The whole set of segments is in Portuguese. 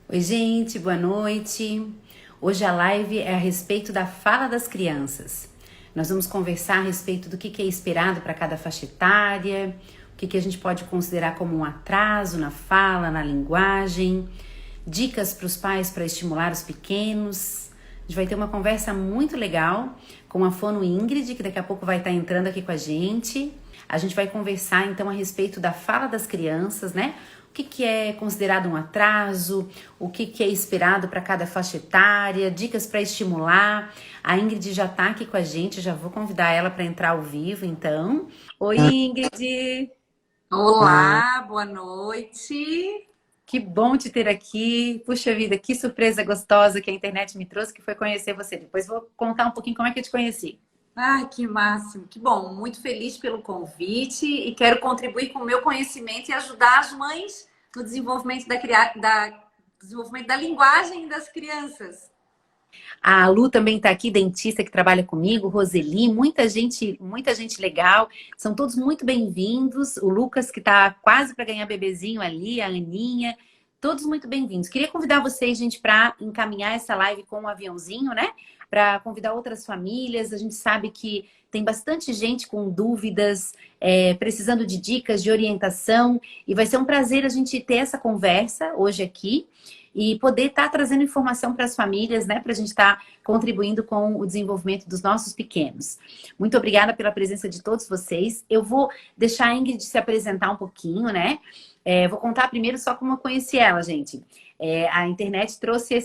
Oi, gente, boa noite. Hoje a live é a respeito da fala das crianças. Nós vamos conversar a respeito do que é esperado para cada faixa etária, o que a gente pode considerar como um atraso na fala, na linguagem, dicas para os pais para estimular os pequenos. A gente vai ter uma conversa muito legal com a fono Ingrid, que daqui a pouco vai estar entrando aqui com a gente. A gente vai conversar então a respeito da fala das crianças, né? O que é considerado um atraso, o que é esperado para cada faixa etária, dicas para estimular. A Ingrid já está aqui com a gente, já vou convidar ela para entrar ao vivo, então. Oi, Ingrid! Olá, boa noite. Que bom te ter aqui. Puxa vida, que surpresa gostosa que a internet me trouxe, que foi conhecer você. Depois vou contar um pouquinho como é que eu te conheci. Ai, que máximo, que bom. Muito feliz pelo convite e quero contribuir com o meu conhecimento e ajudar as mães no desenvolvimento desenvolvimento da linguagem das crianças. A Lu também está aqui, dentista que trabalha comigo, Roseli, muita gente legal. São todos muito bem-vindos. O Lucas, que está quase para ganhar bebezinho ali, a Aninha, todos muito bem-vindos. Queria convidar vocês, gente, para encaminhar essa live com um aviãozinho, né? Para convidar outras famílias. A gente sabe que tem bastante gente com dúvidas, precisando de dicas, de orientação, e vai ser um prazer a gente ter essa conversa hoje aqui e poder estar trazendo informação para as famílias, né? Para a gente estar contribuindo com o desenvolvimento dos nossos pequenos. Muito obrigada pela presença de todos vocês. Eu vou deixar a Ingrid se apresentar um pouquinho, né? Vou contar primeiro só como eu conheci ela, gente. A internet trouxe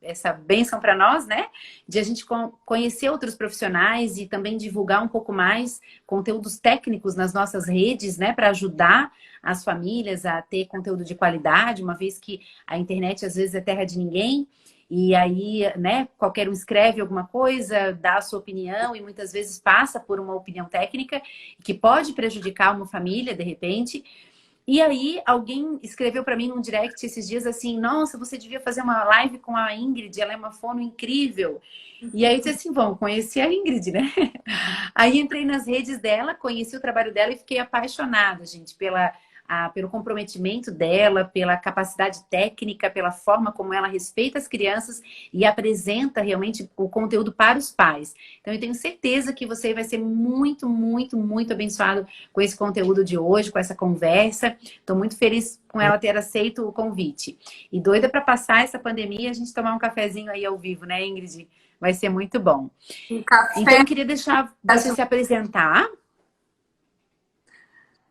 essa bênção para nós, né? De a gente conhecer outros profissionais e também divulgar um pouco mais conteúdos técnicos nas nossas redes, né? Para ajudar as famílias a ter conteúdo de qualidade, uma vez que a internet às vezes é terra de ninguém. E aí, né, qualquer um escreve alguma coisa, dá a sua opinião e muitas vezes passa por uma opinião técnica que pode prejudicar uma família, de repente. E aí, alguém escreveu para mim num direct esses dias assim: nossa, você devia fazer uma live com a Ingrid, ela é uma fono incrível. E aí eu disse assim: bom, conheci a Ingrid, né? Aí entrei nas redes dela, conheci o trabalho dela e fiquei apaixonada, gente, pelo comprometimento dela, pela capacidade técnica, pela forma como ela respeita as crianças e apresenta realmente o conteúdo para os pais. Então, eu tenho certeza que você vai ser muito, muito, muito abençoado com esse conteúdo de hoje, com essa conversa. Estou muito feliz com ela ter aceito o convite. E doida para passar essa pandemia, a gente tomar um cafezinho aí ao vivo, né, Ingrid? Vai ser muito bom. Um Então, café, eu queria deixar você se apresentar.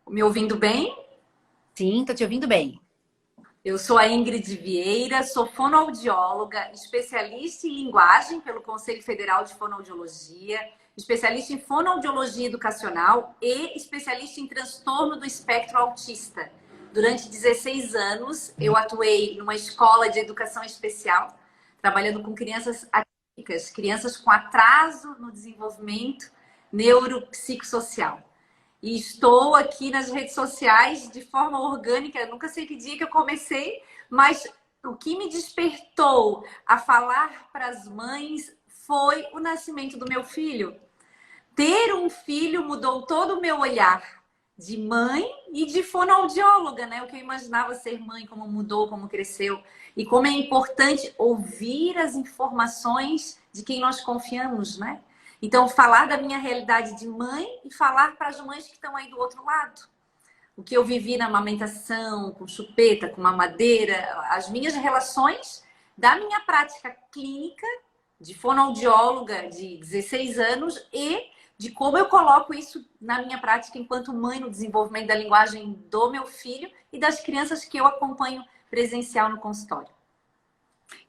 me ouvindo bem? Sim, tô te ouvindo bem. Eu sou a Ingrid Vieira, sou fonoaudióloga, especialista em linguagem pelo Conselho Federal de Fonoaudiologia, especialista em fonoaudiologia educacional e especialista em transtorno do espectro autista. Durante 16 anos, eu atuei numa escola de educação especial, trabalhando com crianças atípicas, crianças com atraso no desenvolvimento neuropsicossocial. E estou aqui nas redes sociais de forma orgânica. Eu nunca sei que dia que eu comecei, mas o que me despertou a falar para as mães foi o nascimento do meu filho. Ter um filho mudou todo o meu olhar de mãe e de fonoaudióloga, né? O que eu imaginava ser mãe, como mudou, como cresceu. E como é importante ouvir as informações de quem nós confiamos, né? Então, falar da minha realidade de mãe e falar para as mães que estão aí do outro lado. O que eu vivi na amamentação, com chupeta, com mamadeira, as minhas relações da minha prática clínica de fonoaudióloga de 16 anos e de como eu coloco isso na minha prática enquanto mãe no desenvolvimento da linguagem do meu filho e das crianças que eu acompanho presencial no consultório.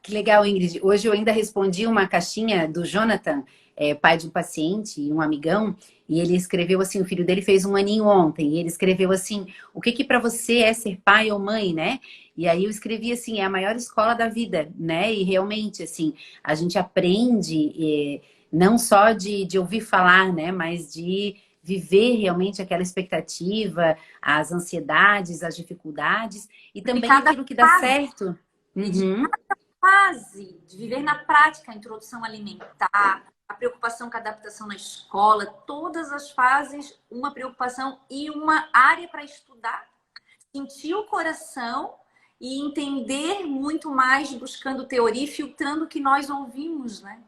Que legal, Ingrid. Hoje eu ainda respondi uma caixinha do Jonathan, pai de um paciente e um amigão, e ele escreveu assim, o filho dele fez um aninho ontem, e ele escreveu assim: o que que para você é ser pai ou mãe, né? E aí eu escrevi assim: é a maior escola da vida, né? E realmente, assim, a gente aprende não só de ouvir falar, né? Mas de viver realmente aquela expectativa, as ansiedades, as dificuldades, e De também cada aquilo que dá fase certo. e de Uhum. fase de viver na prática a introdução alimentar, a preocupação com a adaptação na escola, todas as fases, uma preocupação e uma área para estudar, sentir o coração e entender muito mais buscando teoria e filtrando o que nós ouvimos, né?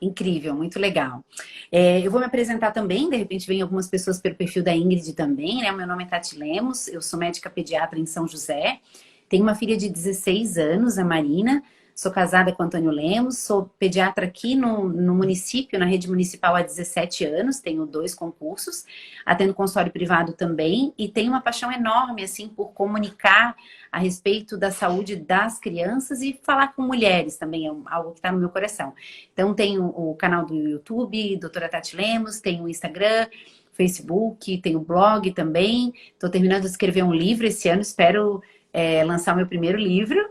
Incrível, muito legal. Eu vou me apresentar também, de repente vem algumas pessoas pelo perfil da Ingrid também, né? Meu nome é Tati Lemos, eu sou médica pediatra em São José, tenho uma filha de 16 anos, a Marina, sou casada com o Antônio Lemos, sou pediatra aqui no município, na rede municipal há 17 anos, tenho 2 concursos, atendo consultório privado também e tenho uma paixão enorme, assim, por comunicar a respeito da saúde das crianças e falar com mulheres também, é algo que está no meu coração. Então, tenho o canal do YouTube, doutora Tati Lemos, tenho o Instagram, Facebook, tenho o blog também. Estou terminando de escrever um livro esse ano, espero lançar o meu primeiro livro.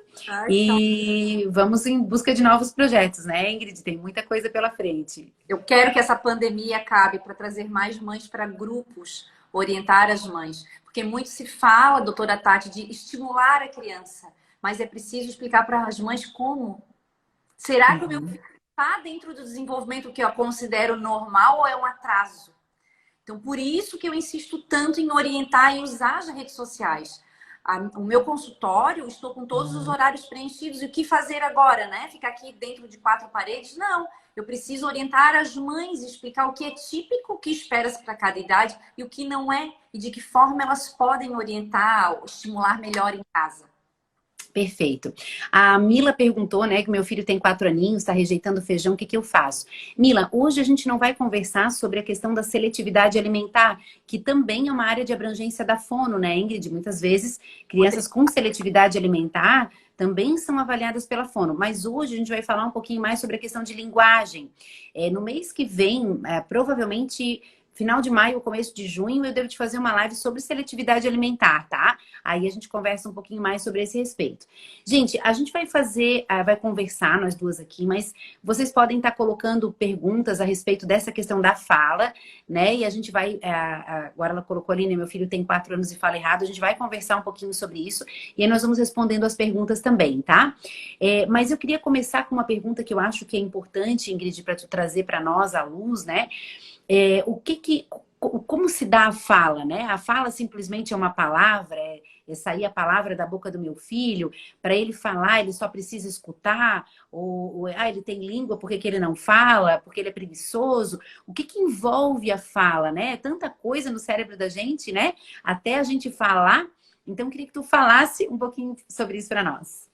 E vamos em busca de novos projetos, né, Ingrid? Tem muita coisa pela frente. Eu quero que essa pandemia acabe para trazer mais mães para grupos, orientar as mães. Porque muito se fala, doutora Tati, de estimular a criança, mas é preciso explicar para as mães como. Será que o meu filho está dentro do desenvolvimento que eu considero normal ou é um atraso? Então, por isso que eu insisto tanto em orientar e usar as redes sociais. O meu consultório, estou com todos os horários preenchidos. E o que fazer agora, né? Ficar aqui dentro de 4 paredes? Não. Eu preciso orientar as mães, explicar o que é típico, o que espera-se para cada idade e o que não é. E de que forma elas podem orientar, estimular melhor em casa. Perfeito. A Mila perguntou, né, que meu filho tem 4 aninhos, está rejeitando feijão, o que que eu faço? Mila, hoje a gente não vai conversar sobre a questão da seletividade alimentar, que também é uma área de abrangência da fono, né, Ingrid? Muitas vezes, crianças com seletividade alimentar também são avaliadas pela fono. Mas hoje a gente vai falar um pouquinho mais sobre a questão de linguagem. No mês que vem, provavelmente... Final de maio, começo de junho, eu devo te fazer uma live sobre seletividade alimentar, tá? Aí a gente conversa um pouquinho mais sobre esse respeito. Gente, a gente vai vai conversar, nós duas aqui, mas vocês podem estar colocando perguntas a respeito dessa questão da fala, né? E a gente vai, agora ela colocou ali, né? Meu filho tem 4 anos e fala errado, a gente vai conversar um pouquinho sobre isso e aí nós vamos respondendo as perguntas também, tá? Mas eu queria começar com uma pergunta que eu acho que é importante, Ingrid, para tu trazer para nós à luz, né? Como se dá a fala, né? A fala simplesmente é uma palavra, sair a palavra da boca do meu filho, para ele falar, ele só precisa escutar, ou ele tem língua, por que ele não fala? Porque ele é preguiçoso. O que envolve a fala, né? Tanta coisa no cérebro da gente, né? Até a gente falar. Então, eu queria que tu falasse um pouquinho sobre isso para nós.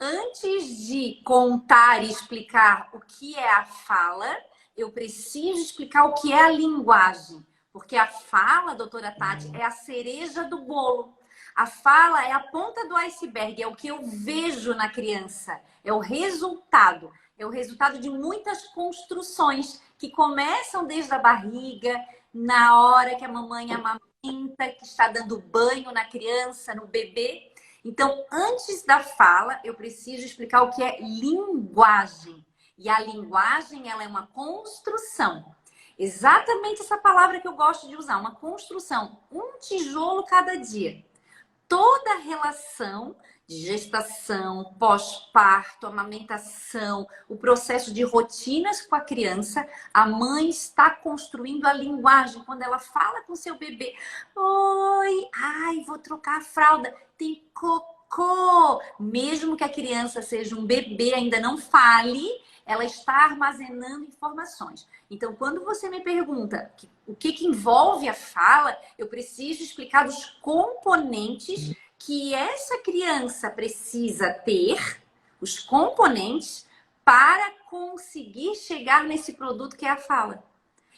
Antes de contar e explicar o que é a fala, eu preciso explicar o que é a linguagem. Porque a fala, doutora Tati, é a cereja do bolo. A fala é a ponta do iceberg, é o que eu vejo na criança. É o resultado. É o resultado de muitas construções que começam desde a barriga, na hora que a mamãe amamenta, que está dando banho na criança, no bebê. Então, antes da fala, eu preciso explicar o que é linguagem. E a linguagem, ela é uma construção. Exatamente essa palavra que eu gosto de usar, uma construção. Um tijolo cada dia. Toda a relação de gestação, pós-parto, amamentação, o processo de rotinas com a criança, a mãe está construindo a linguagem. Quando ela fala com seu bebê, oi, ai, vou trocar a fralda, tem cocô. Mesmo que a criança seja um bebê, ainda não fale, ela está armazenando informações. Então, quando você me pergunta o que envolve a fala, eu preciso explicar os componentes que essa criança precisa ter, os componentes, para conseguir chegar nesse produto que é a fala.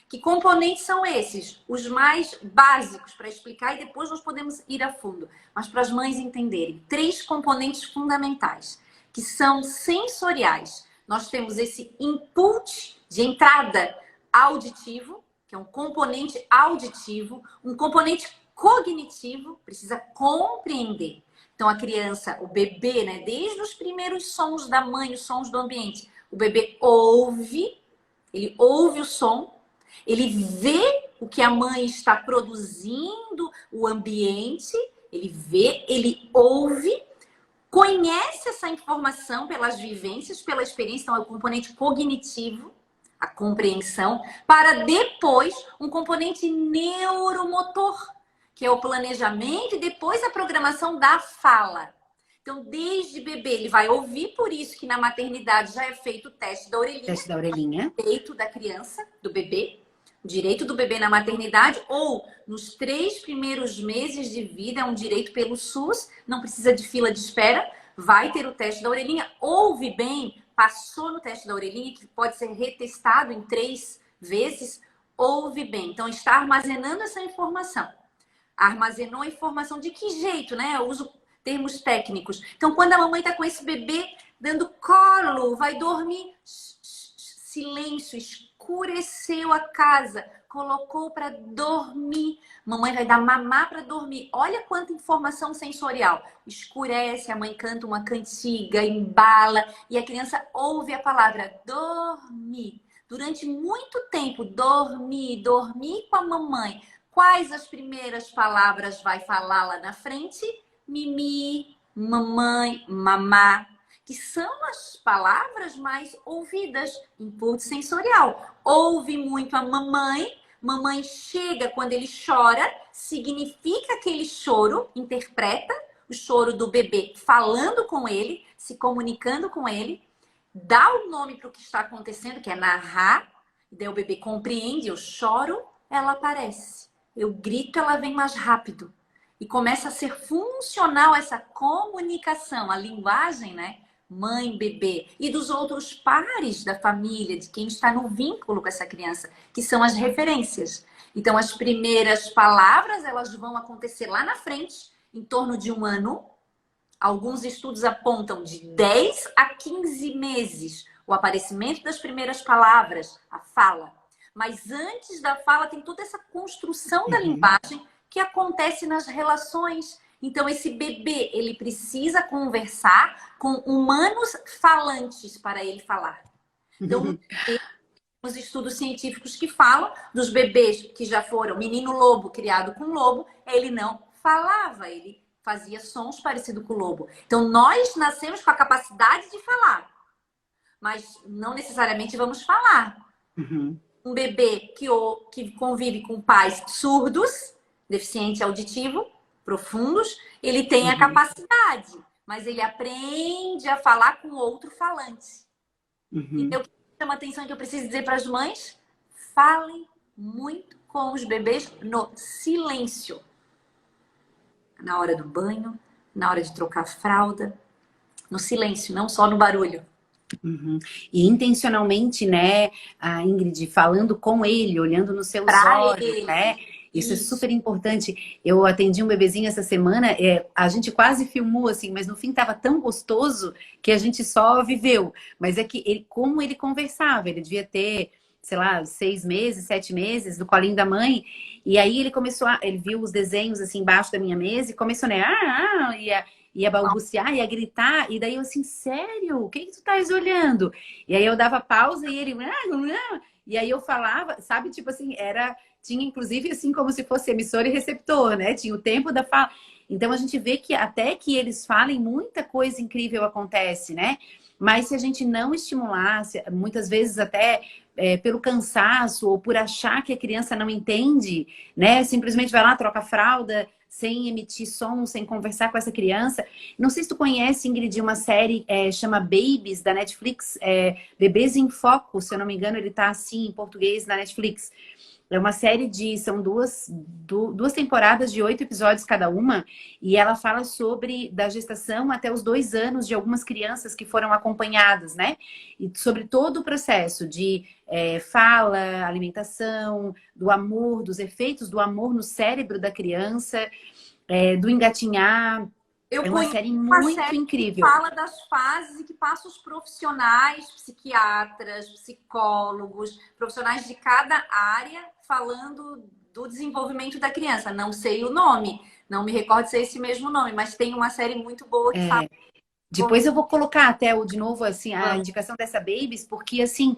Que componentes são esses? Os mais básicos para explicar e depois nós podemos ir a fundo. Mas para as mães entenderem, 3 componentes fundamentais, que são sensoriais. Nós temos esse input de entrada auditivo, que é um componente auditivo, um componente cognitivo, precisa compreender. Então, a criança, o bebê, né, desde os primeiros sons da mãe, os sons do ambiente, o bebê ouve, ele ouve o som, ele vê o que a mãe está produzindo, o ambiente, ele vê, ele ouve, conhece essa informação pelas vivências, pela experiência, então é o componente cognitivo, a compreensão, para depois um componente neuromotor, que é o planejamento e depois a programação da fala. Então, desde bebê, ele vai ouvir, por isso que na maternidade já é feito o teste da orelhinha. Teste da orelhinha. Direito da criança, do bebê. O direito do bebê na maternidade ou nos 3 primeiros meses de vida, é um direito pelo SUS, não precisa de fila de espera, vai ter o teste da orelhinha. Ouve bem, passou no teste da orelhinha, que pode ser retestado em 3 vezes, ouve bem. Então, está armazenando essa informação. Armazenou a informação de que jeito, né? Eu uso termos técnicos. Então, quando a mamãe está com esse bebê dando colo, vai dormir, silêncio, escureceu a casa, colocou para dormir. Mamãe vai dar mamar para dormir. Olha quanta informação sensorial. Escurece, a mãe canta uma cantiga, embala e a criança ouve a palavra dormir. Durante muito tempo, dormir, dormir com a mamãe. Quais as primeiras palavras vai falar lá na frente? Mimi, mamãe, mamá, que são as palavras mais ouvidas, input sensorial. Ouve muito a mamãe, mamãe chega quando ele chora, significa aquele choro, interpreta o choro do bebê falando com ele, se comunicando com ele, dá o nome para o que está acontecendo, que é narrar, e daí o bebê compreende, eu choro, ela aparece. Eu grito, ela vem mais rápido. E começa a ser funcional essa comunicação, a linguagem, né? Mãe, bebê. E dos outros pares da família, de quem está no vínculo com essa criança, que são as referências. Então, as primeiras palavras, elas vão acontecer lá na frente, em torno de 1 ano. Alguns estudos apontam de 10 a 15 meses o aparecimento das primeiras palavras, a fala. Mas antes da fala tem toda essa construção da linguagem que acontece nas relações. Então, esse bebê, ele precisa conversar com humanos falantes para ele falar. Então, os estudos científicos que falam dos bebês que já foram menino lobo criado com lobo, ele não falava, ele fazia sons parecidos com o lobo. Então, nós nascemos com a capacidade de falar, mas não necessariamente vamos falar. Um bebê que convive com pais surdos, deficiente auditivo, profundos, ele tem a capacidade, mas ele aprende a falar com outro falante. Então, o que chama atenção que eu preciso dizer para as mães? Falem muito com os bebês no silêncio. Na hora do banho, na hora de trocar fralda, no silêncio, não só no barulho. E intencionalmente, né, a Ingrid, falando com ele, olhando nos seus olhos, né? Isso é super importante. Eu atendi um bebezinho essa semana, a gente quase filmou assim, mas no fim tava tão gostoso que a gente só viveu. Mas é que como ele conversava, ele devia ter, sei lá, 6 meses, 7 meses, do colinho da mãe. E aí ele começou ele viu os desenhos assim embaixo da minha mesa e começou, né, ia balbuciar, ia gritar, e daí eu assim, sério? O que tu estás olhando? E aí eu dava pausa e ele, e aí eu falava, sabe, tipo assim, tinha inclusive assim como se fosse emissor e receptor, né? Tinha o tempo da fala. Então a gente vê que até que eles falem, muita coisa incrível acontece, né? Mas se a gente não estimular, muitas vezes até pelo cansaço ou por achar que a criança não entende, né? Simplesmente vai lá, troca a fralda, sem emitir som, sem conversar com essa criança. Não sei se tu conhece, Ingrid, uma série chama Babies, da Netflix, Bebês em Foco, se eu não me engano, ele tá assim em português na Netflix. É uma série são duas temporadas de 8 episódios cada uma, e ela fala sobre da gestação até os 2 anos de algumas crianças que foram acompanhadas, né? E sobre todo o processo de fala, alimentação, do amor, dos efeitos do amor no cérebro da criança, do engatinhar. É uma série muito incrível. Que fala das fases e que passa os profissionais, psiquiatras, psicólogos, profissionais de cada área falando do desenvolvimento da criança. Não sei o nome, não me recordo se é esse mesmo nome, mas tem uma série muito boa que fala. Depois eu vou colocar até de novo assim, a indicação dessa Babies, porque assim,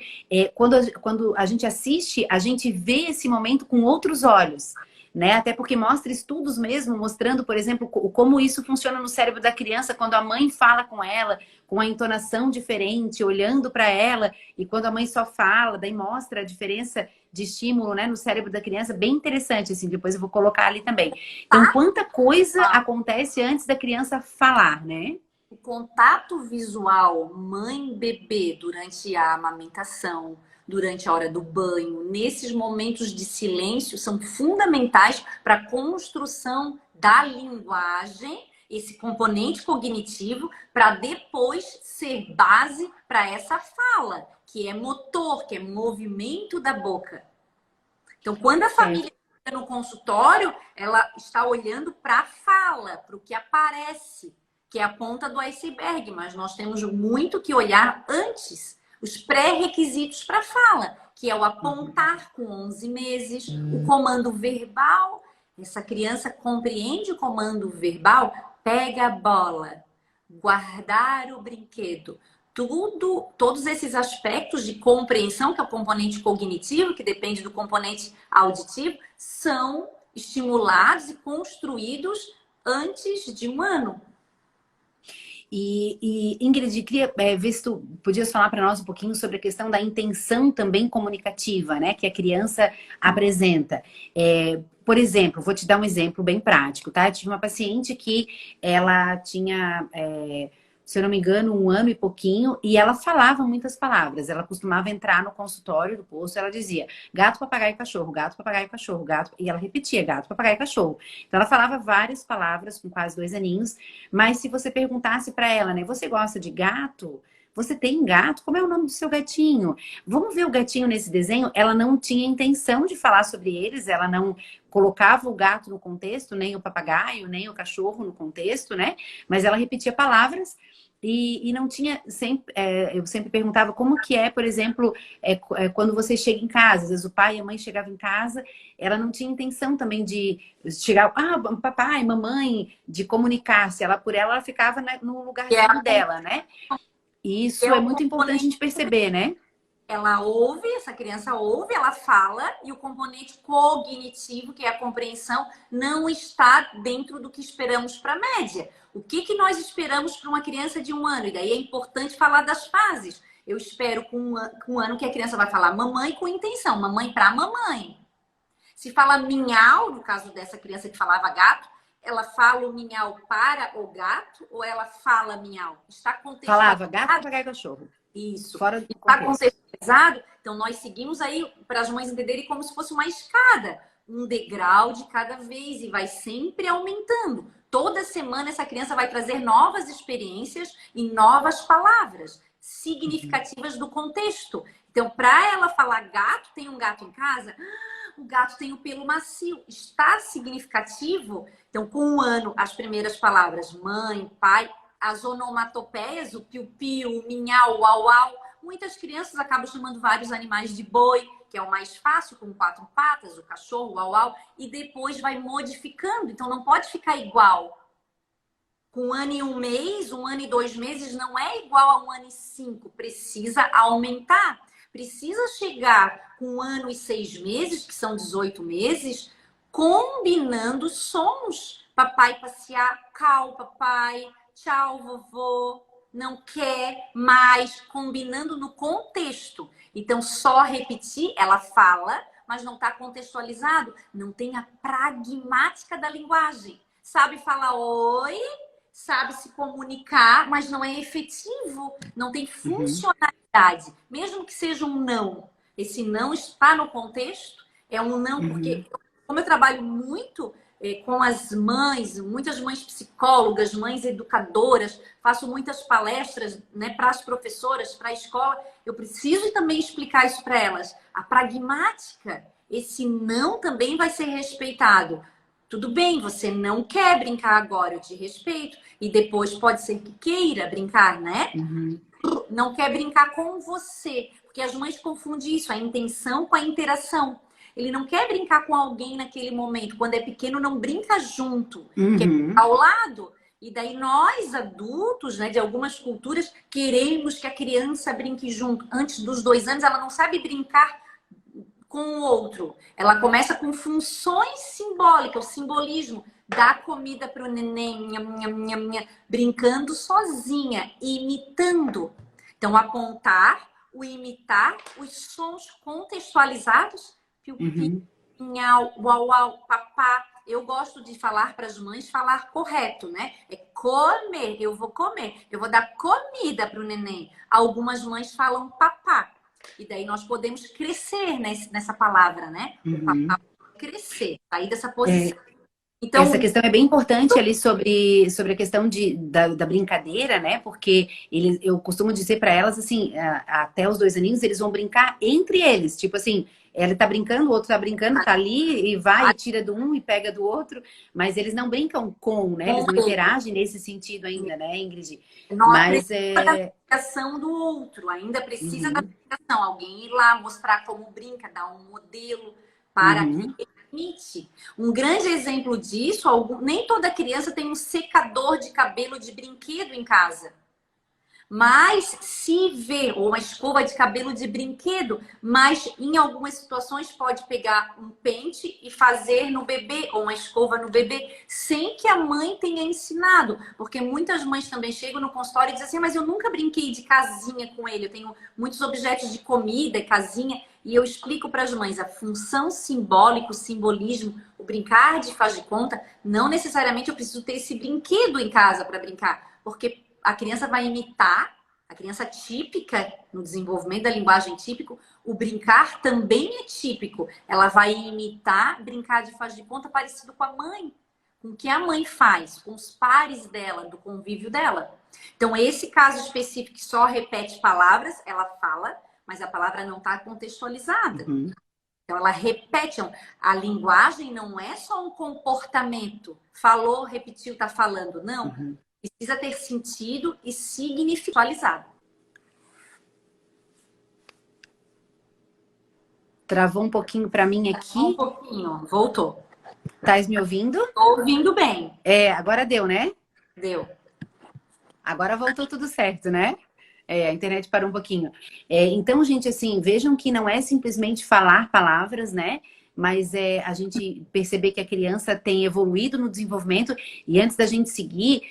quando a gente assiste, a gente vê esse momento com outros olhos. Né? Até porque mostra estudos mesmo, mostrando, por exemplo, como isso funciona no cérebro da criança quando a mãe fala com ela, com a entonação diferente, olhando para ela, e quando a mãe só fala, daí mostra a diferença de estímulo, né, no cérebro da criança, bem interessante, assim, depois eu vou colocar ali também. Então, quanta coisa acontece antes da criança falar, né? o contato visual mãe-bebê durante a amamentação, durante a hora do banho, nesses momentos de silêncio, são fundamentais para a construção da linguagem, esse componente cognitivo, para depois ser base para essa fala, que é motor, que é movimento da boca. Então, quando a família fica no consultório, ela está olhando para a fala, para o que aparece, que é a ponta do iceberg, mas nós temos muito que olhar antes, os pré-requisitos para a fala, que é o apontar com 11 meses, o comando verbal. Essa criança compreende o comando verbal, pega a bola, guardar o brinquedo. Todos esses aspectos de compreensão, que é o componente cognitivo, que depende do componente auditivo, são estimulados e construídos antes de um ano. Ingrid, queria ver se tu podias falar para nós um pouquinho sobre a questão da intenção também comunicativa, né? Que a criança apresenta. Por exemplo, vou te dar um exemplo bem prático, tá? Eu tive uma paciente que ela tinha, se eu não me engano, 1 ano e pouquinho, e ela falava muitas palavras. Ela costumava entrar no consultório do posto, ela dizia gato, papagaio, cachorro, gato, papagaio, cachorro, gato... E ela repetia gato, papagaio, cachorro. Então ela falava várias palavras com quase 2 aninhos, mas se você perguntasse para ela, né, você gosta de gato? Você tem gato? Como é o nome do seu gatinho? Vamos ver o gatinho nesse desenho? Ela não tinha intenção de falar sobre eles, ela não colocava o gato no contexto, nem o papagaio, nem o cachorro no contexto, né? Mas ela repetia palavras e não tinha sempre. Eu sempre perguntava como que é, por exemplo, quando você chega em casa. Às vezes o pai e a mãe chegavam em casa, ela não tinha intenção também de chegar, papai, mamãe, de comunicar-se. Por ela ficava no lugarzinho dela, né? E isso é muito importante a gente perceber, né? Ela ouve, essa criança ouve, ela fala, e o componente cognitivo, que é a compreensão, não está dentro do que esperamos para a média. O que nós esperamos para uma criança de 1 ano? E daí é importante falar das fases. Eu espero com 1 ano que a criança vai falar mamãe com intenção, mamãe para mamãe. Se fala minhau, no caso dessa criança que falava gato, ela fala o minhau para o gato ou ela fala minhau? Está contextualizado. Falava gato, papagaio, cachorro. Isso. Fora do está contexto. contextualizado, então nós seguimos aí para as mães entenderem como se fosse uma escada, um degrau de cada vez e vai sempre aumentando. Toda semana essa criança vai trazer novas experiências e novas palavras significativas do contexto. Então, para ela falar gato, tem um gato em casa? O gato tem o pelo macio. Está significativo? Então, com 1 ano, as primeiras palavras mãe, pai, as onomatopeias, o piu-piu, o minhau, o au-au. Muitas crianças acabam chamando vários animais de boi, que é o mais fácil, com 4 patas, o cachorro, o au-au, e depois vai modificando. Então, não pode ficar igual. Com 1 ano e 1 mês, 1 ano e 2 meses, não é igual a 1 ano e 5. Precisa aumentar. Precisa chegar com 1 ano e 6 meses, que são 18 meses, combinando sons. Papai passear, cal, papai, tchau, vovô, não quer mais, combinando no contexto. Então, só repetir, ela fala, mas não está contextualizado. Não tem a pragmática da linguagem. Sabe falar oi, sabe se comunicar, mas não é efetivo, não tem funcionalidade. Mesmo que seja um não, esse não está no contexto, é um não, porque como eu trabalho muito com as mães, muitas mães psicólogas, mães educadoras, faço muitas palestras, né, para as professoras, para a escola, eu preciso também explicar isso para elas. A pragmática, esse não também vai ser respeitado. Tudo bem, você não quer brincar agora, eu te respeito. E depois pode ser que queira brincar, né? Não quer brincar com você. Porque as mães confundem isso, a intenção com a interação. Ele não quer brincar com alguém naquele momento. Quando é pequeno, não brinca junto. Quer ao lado. E daí nós, adultos, né, de algumas culturas, queremos que a criança brinque junto. Antes dos 2 anos, ela não sabe brincar com o outro. Ela começa com funções simbólicas, o simbolismo. Dá comida para o neném, brincando sozinha, imitando. Então, apontar, o imitar, os sons contextualizados, piu-piu, nhau, uau, uau, papá. eu gosto de falar para as mães, falar correto, né? É comer, eu vou comer, eu vou dar comida para o neném. Algumas mães falam papá. E daí nós podemos crescer nessa palavra, né? O Uhum. papá crescer, sair dessa posição. Essa Então, questão é bem importante ali sobre a questão da brincadeira, né? Porque eu costumo dizer para elas assim, até os 2 aninhos, eles vão brincar entre eles. Tipo assim, ela tá brincando, o outro tá brincando, tá ali e vai e tira do um e pega do outro, mas eles não brincam com, né? Eles com não ele, interagem nesse sentido ainda, né, Ingrid? nós Mas precisamos da validação do outro, ainda precisa da uhum, validação. Alguém ir lá mostrar como brinca, dar um modelo para que uhum, ele imite. Um grande exemplo disso, nem toda criança tem um secador de cabelo de brinquedo em casa. Mas se vê, ou uma escova de cabelo de brinquedo, mas em algumas situações pode pegar um pente e fazer no bebê, ou uma escova no bebê, sem que a mãe tenha ensinado. Porque muitas mães também chegam no consultório e dizem assim, mas eu nunca brinquei de casinha com ele, eu tenho muitos objetos de comida e casinha, e eu explico para as mães a função simbólica, o simbolismo, o brincar de faz de conta, não necessariamente eu preciso ter esse brinquedo em casa para brincar, porque a criança vai imitar, a criança típica no desenvolvimento da linguagem típico, o brincar também é típico. Ela vai imitar, brincar de faz de conta parecido com a mãe, com o que a mãe faz, com os pares dela, do convívio dela. Então, esse caso específico que só repete palavras, ela fala, mas a palavra não está contextualizada. uhum, Então, ela repete. A linguagem não é só um comportamento. Falou, repetiu, está falando. Não. uhum. Precisa ter sentido e significado. Travou um pouquinho para mim Um aqui. pouquinho. Voltou. Estás me ouvindo? Tô ouvindo bem. Agora deu, né? Deu. Agora voltou tudo certo, né? A internet parou um pouquinho. Então, gente, assim, vejam que não é simplesmente falar palavras, né? Mas a gente perceber que a criança tem evoluído no desenvolvimento. E antes da gente seguir,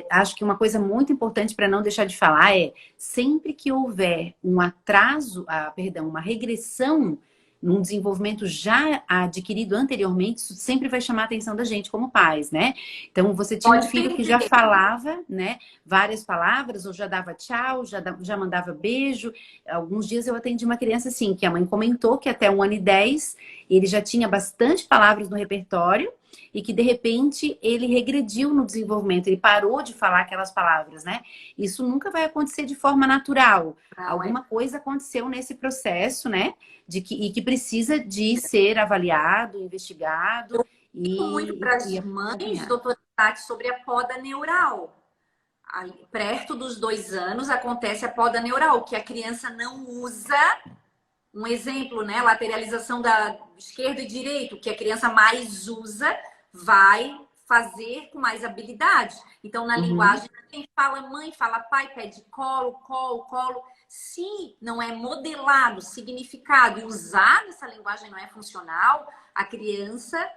acho que uma coisa muito importante para não deixar de falar é sempre que houver um atraso, perdão, uma regressão num desenvolvimento já adquirido anteriormente, isso sempre vai chamar a atenção da gente como pais, né? Então, você tinha um Pode filho que já perder. falava, né? Várias palavras, ou já dava tchau, já mandava beijo. Alguns dias eu atendi uma criança assim, que a mãe comentou que até 1 ano e 10 ele já tinha bastante palavras no repertório e que de repente ele regrediu no desenvolvimento, ele parou de falar aquelas palavras, né? Isso nunca vai acontecer de forma natural. Não, é Alguma coisa aconteceu nesse processo, né? E que precisa de ser avaliado, investigado muito para as e mães, acompanhado. doutora Tati, sobre a poda neural. Perto dos 2 anos acontece a poda neural, que a criança não usa. Um exemplo, né? Lateralização da esquerdo e direito, que a criança mais usa, vai fazer com mais habilidade. Então, na Uhum, linguagem, quem fala mãe, fala pai, pede colo, colo, colo. Se não é modelado, significado e usado, essa linguagem não é funcional, a criança,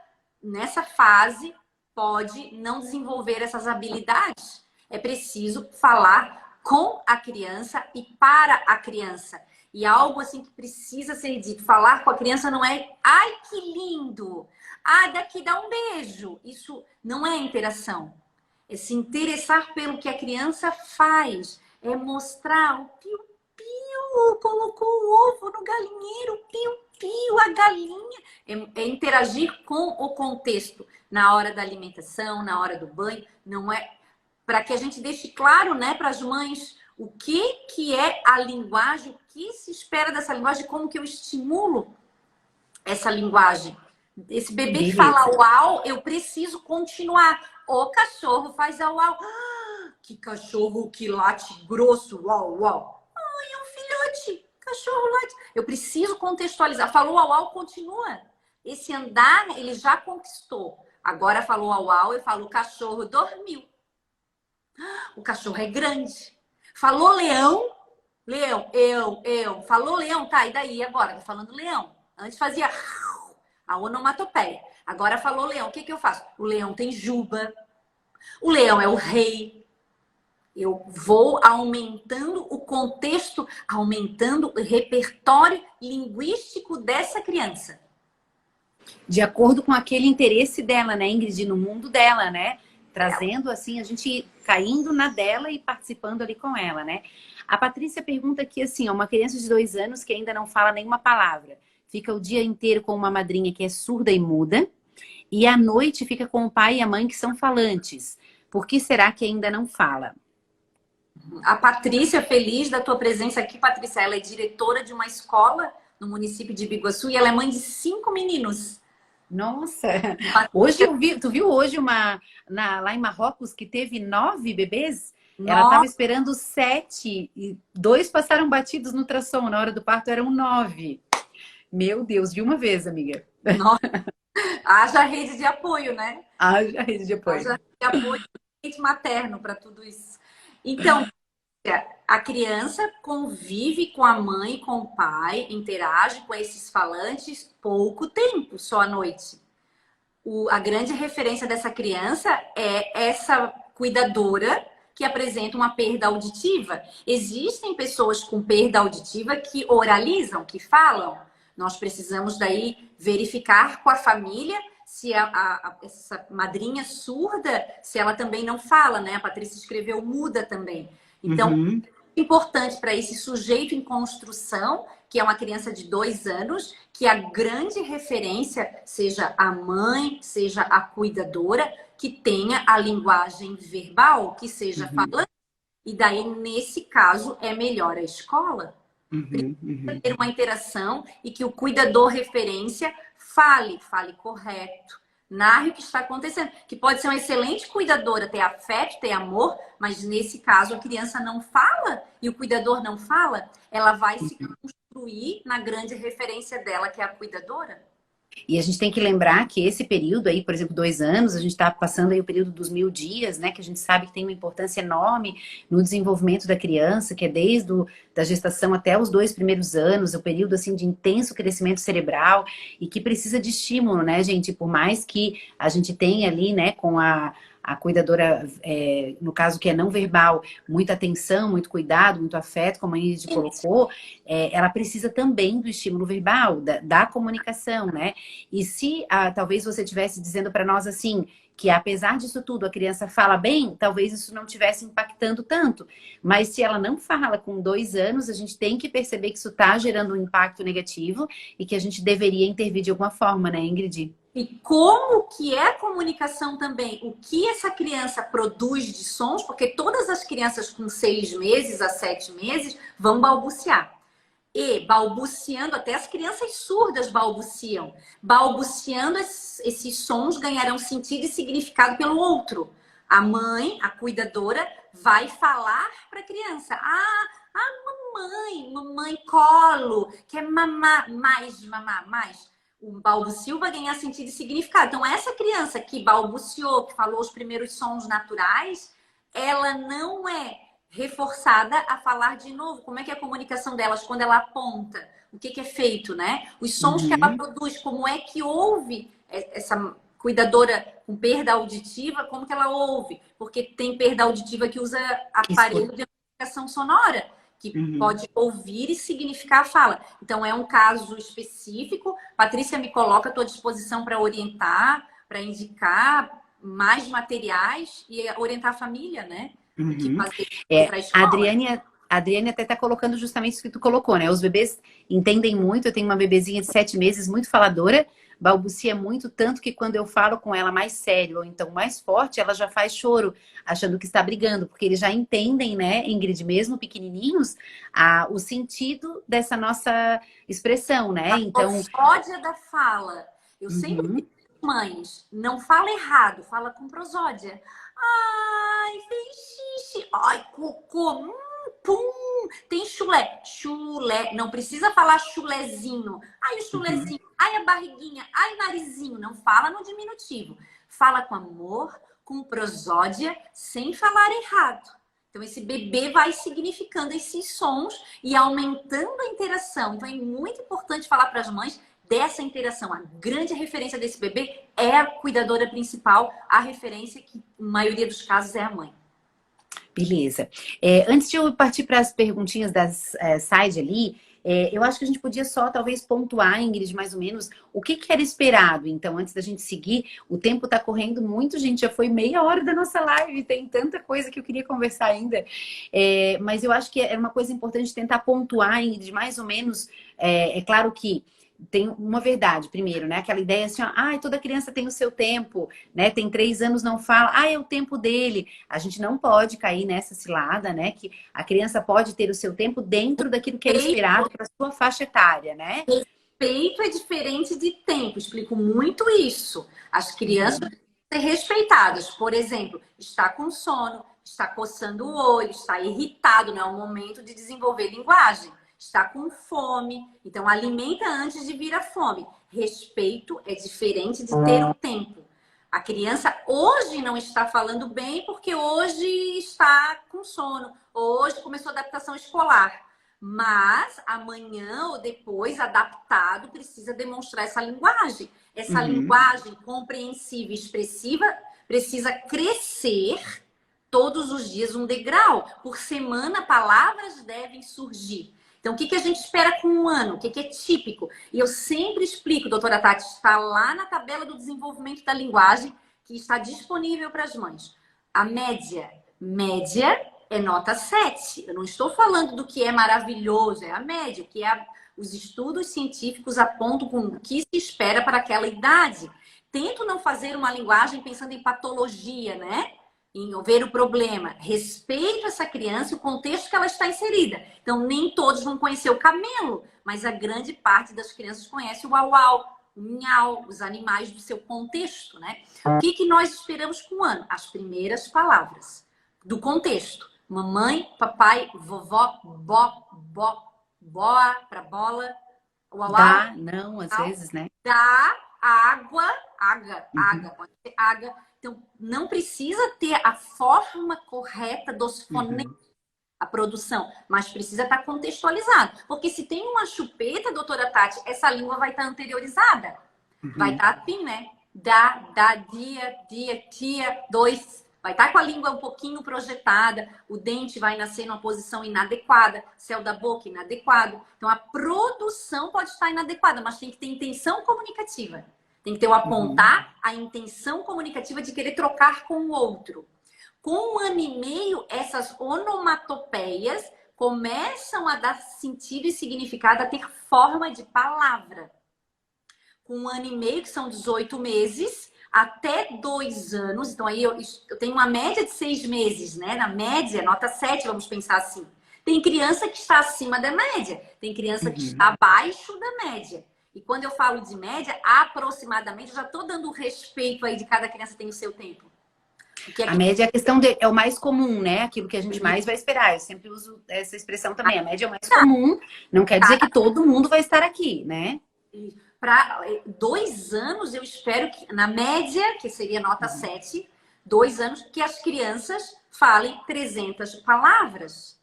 nessa fase, pode não desenvolver essas habilidades. É preciso falar com a criança e para a criança. E algo assim que precisa ser dito. Falar com a criança não é, ai, que lindo! Ah, daqui dá um beijo. Isso não é interação. É se interessar pelo que a criança faz. É mostrar o piu-piu, colocou o ovo no galinheiro, piu-piu, a galinha. É interagir com o contexto na hora da alimentação, na hora do banho. Não é para que a gente deixe claro, né, para as mães o que é a linguagem, o que se espera dessa linguagem, como que eu estimulo essa linguagem. Esse bebê que fala beleza. uau, eu preciso continuar. O cachorro faz uau. Ah, que cachorro que late grosso, uau, uau. Ai, é um filhote, cachorro late. Eu preciso contextualizar. Falou uau, uau, continua. Esse andar, ele já conquistou. Agora falou uau, uau, eu falo o cachorro dormiu. O cachorro é grande. Falou leão, leão, eu. Falou leão, tá, e daí agora? Tô falando leão. Antes fazia a onomatopeia. Agora falou leão, o que eu faço? O leão tem juba. O leão é o rei. Eu vou aumentando o contexto, aumentando o repertório linguístico dessa criança. De acordo com aquele interesse dela, né, Ingrid, no mundo dela, né? Trazendo, assim, a gente caindo na dela e participando ali com ela, né? A Patrícia pergunta aqui, assim, ó, uma criança de 2 anos que ainda não fala nenhuma palavra, fica o dia inteiro com uma madrinha que é surda e muda, e à noite fica com o pai e a mãe que são falantes. Por que será que ainda não fala? A Patrícia, feliz da tua presença aqui, Patrícia. Ela é diretora de uma escola no município de Biguaçu e ela é mãe de 5 meninos. Nossa, hoje eu vi, tu viu hoje lá em Marrocos que teve 9 bebês? Ela estava Nossa, esperando 7 e 2 passaram batidos no ultrassom. Na hora do parto eram 9. Meu Deus, vi uma vez, amiga. nossa. Haja rede de apoio, né? Haja rede de apoio. Haja rede de apoio materno para tudo isso. Então, a criança convive com a mãe, com o pai, interage com esses falantes pouco tempo, só à noite. A grande referência dessa criança é essa cuidadora que apresenta uma perda auditiva. Existem pessoas com perda auditiva que oralizam, que falam. Nós precisamos daí verificar com a família se essa madrinha surda, se ela também não fala, né? A Patrícia escreveu muda também. Então, importante para esse sujeito em construção, que é uma criança de 2 anos, que a grande referência seja a mãe, seja a cuidadora, que tenha a linguagem verbal, que seja falante. E daí, nesse caso, é melhor a escola. Precisa ter uma interação e que o cuidador referência fale correto. Narre o que está acontecendo. Que pode ser uma excelente cuidadora, ter afeto, ter amor, mas nesse caso a criança não fala e o cuidador não fala, ela vai se construir na grande referência dela, que é a cuidadora. E a gente tem que lembrar que esse período aí, por exemplo, 2 anos, a gente está passando aí o período dos 1000 dias, né? Que a gente sabe que tem uma importância enorme no desenvolvimento da criança, que é desde da gestação até os 2 primeiros anos, o período assim de intenso crescimento cerebral e que precisa de estímulo, né, gente? Por mais que a gente tenha ali, né, com a cuidadora, no caso que é não verbal, muita atenção, muito cuidado, muito afeto, como a Ingrid colocou, ela precisa também do estímulo verbal, da comunicação, né? E se talvez você estivesse dizendo para nós assim, que apesar disso tudo a criança fala bem, talvez isso não estivesse impactando tanto. Mas se ela não fala com 2 anos, a gente tem que perceber que isso está gerando um impacto negativo e que a gente deveria intervir de alguma forma, né, Ingrid? E como que é a comunicação também? O que essa criança produz de sons? Porque todas as crianças com 6 meses a 7 meses vão balbuciar. E balbuciando, até as crianças surdas balbuciam. Balbuciando, esses sons ganharão sentido e significado pelo outro. A mãe, a cuidadora, vai falar para a criança. Mamãe, colo, quer mamar, mais. O balbucio vai ganhar sentido e significado. Então, essa criança que balbuciou, que falou os primeiros sons naturais, ela não é reforçada a falar de novo. Como é que é a comunicação delas quando ela aponta? O que é feito, né? Os sons que ela produz, como é que ouve essa cuidadora com perda auditiva, como que ela ouve? Porque tem perda auditiva que usa aparelho de amplificação sonora, que pode ouvir e significar a fala. Então, é um caso específico. Patrícia, me coloca à tua disposição para orientar, para indicar mais materiais e orientar a família, né? A Adriane até está colocando justamente isso que tu colocou, né? Os bebês entendem muito. Eu tenho uma bebezinha de 7 meses, muito faladora, balbucia muito, tanto que quando eu falo com ela mais sério ou então mais forte, ela já faz choro, achando que está brigando, porque eles já entendem, né, Ingrid, mesmo pequenininhos, o sentido dessa nossa expressão, né? Então, a prosódia da fala. Eu sempre digo às mães, não fala errado, fala com prosódia. Ai, fez xixi. Ai, cocô. Pum. Tem chulé. Chulé. Não precisa falar chulezinho. Ai, o chulezinho. Ai, a barriguinha. Ai, o narizinho. Não fala no diminutivo. Fala com amor, com prosódia, sem falar errado. Então, esse bebê vai significando esses sons e aumentando a interação. Então, é muito importante falar para as mães dessa interação. A grande referência desse bebê é a cuidadora principal, a referência que, na maioria dos casos, é a mãe. Beleza. Antes de eu partir para as perguntinhas das side ali, Eu acho que a gente podia só, talvez, pontuar, Ingrid, mais ou menos, o que que era esperado. Então, antes da gente seguir, o tempo está correndo muito, gente. Já foi meia hora da nossa live, tem tanta coisa que eu queria conversar ainda. Mas eu acho que é uma coisa importante tentar pontuar, Ingrid, mais ou menos. É claro que tem uma verdade, primeiro, né? Aquela ideia assim, ó, toda criança tem o seu tempo, né? Tem 3 anos, não fala, é o tempo dele. A gente não pode cair nessa cilada, né? Que a criança pode ter o seu tempo dentro daquilo que é esperado para a sua faixa etária, né? Respeito é diferente de tempo. Explico muito isso. As crianças têm que ser respeitadas. Por exemplo, está com sono, está coçando o olho, está irritado, não é o momento de desenvolver linguagem. Está com fome, então alimenta antes de vir a fome. Respeito é diferente de ter o tempo. A criança hoje não está falando bem porque hoje está com sono, hoje começou a adaptação escolar. Mas amanhã ou depois, adaptado, precisa demonstrar essa linguagem. Essa linguagem compreensiva e expressiva precisa crescer todos os dias um degrau. Por semana, palavras devem surgir. Então, o que a gente espera com um ano? O que é típico? E eu sempre explico, doutora Tati, está lá na tabela do desenvolvimento da linguagem, que está disponível para as mães. A média é nota 7. Eu não estou falando do que é maravilhoso, é a média, que é os estudos científicos apontam com o que se espera para aquela idade. Tento não fazer uma linguagem pensando em patologia, né? Em ver o problema. Respeito essa criança e o contexto que ela está inserida. Então, nem todos vão conhecer o camelo, mas a grande parte das crianças conhece o uau-uau, o miau, os animais do seu contexto, né? O que nós esperamos com o ano? As primeiras palavras do contexto. Mamãe, papai, vovó, boa, para bola, uau-uau. Dá, não, às vezes, né? Dá, água, pode ser água. Então, não precisa ter a forma correta dos fonemas, a produção, mas precisa estar contextualizado. Porque se tem uma chupeta, doutora Tati, essa língua vai estar anteriorizada. Vai estar assim, né? Dá, dia, tia, 2. Vai estar com a língua um pouquinho projetada, o dente vai nascer numa posição inadequada, céu da boca inadequado. Então, a produção pode estar inadequada, mas tem que ter intenção comunicativa. Tem que ter o apontar a intenção comunicativa de querer trocar com o outro. Com 1 ano e meio, essas onomatopeias começam a dar sentido e significado, a ter forma de palavra. Com 1 ano e meio, que são 18 meses, até 2 anos. Então, aí eu tenho uma média de 6 meses, né? Na média, nota 7, vamos pensar assim. Tem criança que está acima da média. Tem criança que está abaixo da média. E quando eu falo de média, aproximadamente, eu já estou dando o respeito aí de cada criança tem o seu tempo. A média é a questão é o mais comum, né? Aquilo que a gente mais vai esperar. Eu sempre uso essa expressão também. A média é o mais comum. Não quer dizer que todo mundo vai estar aqui, né? Para 2 anos, eu espero que, na média, que seria nota 7, 2 anos, que as crianças falem 300 palavras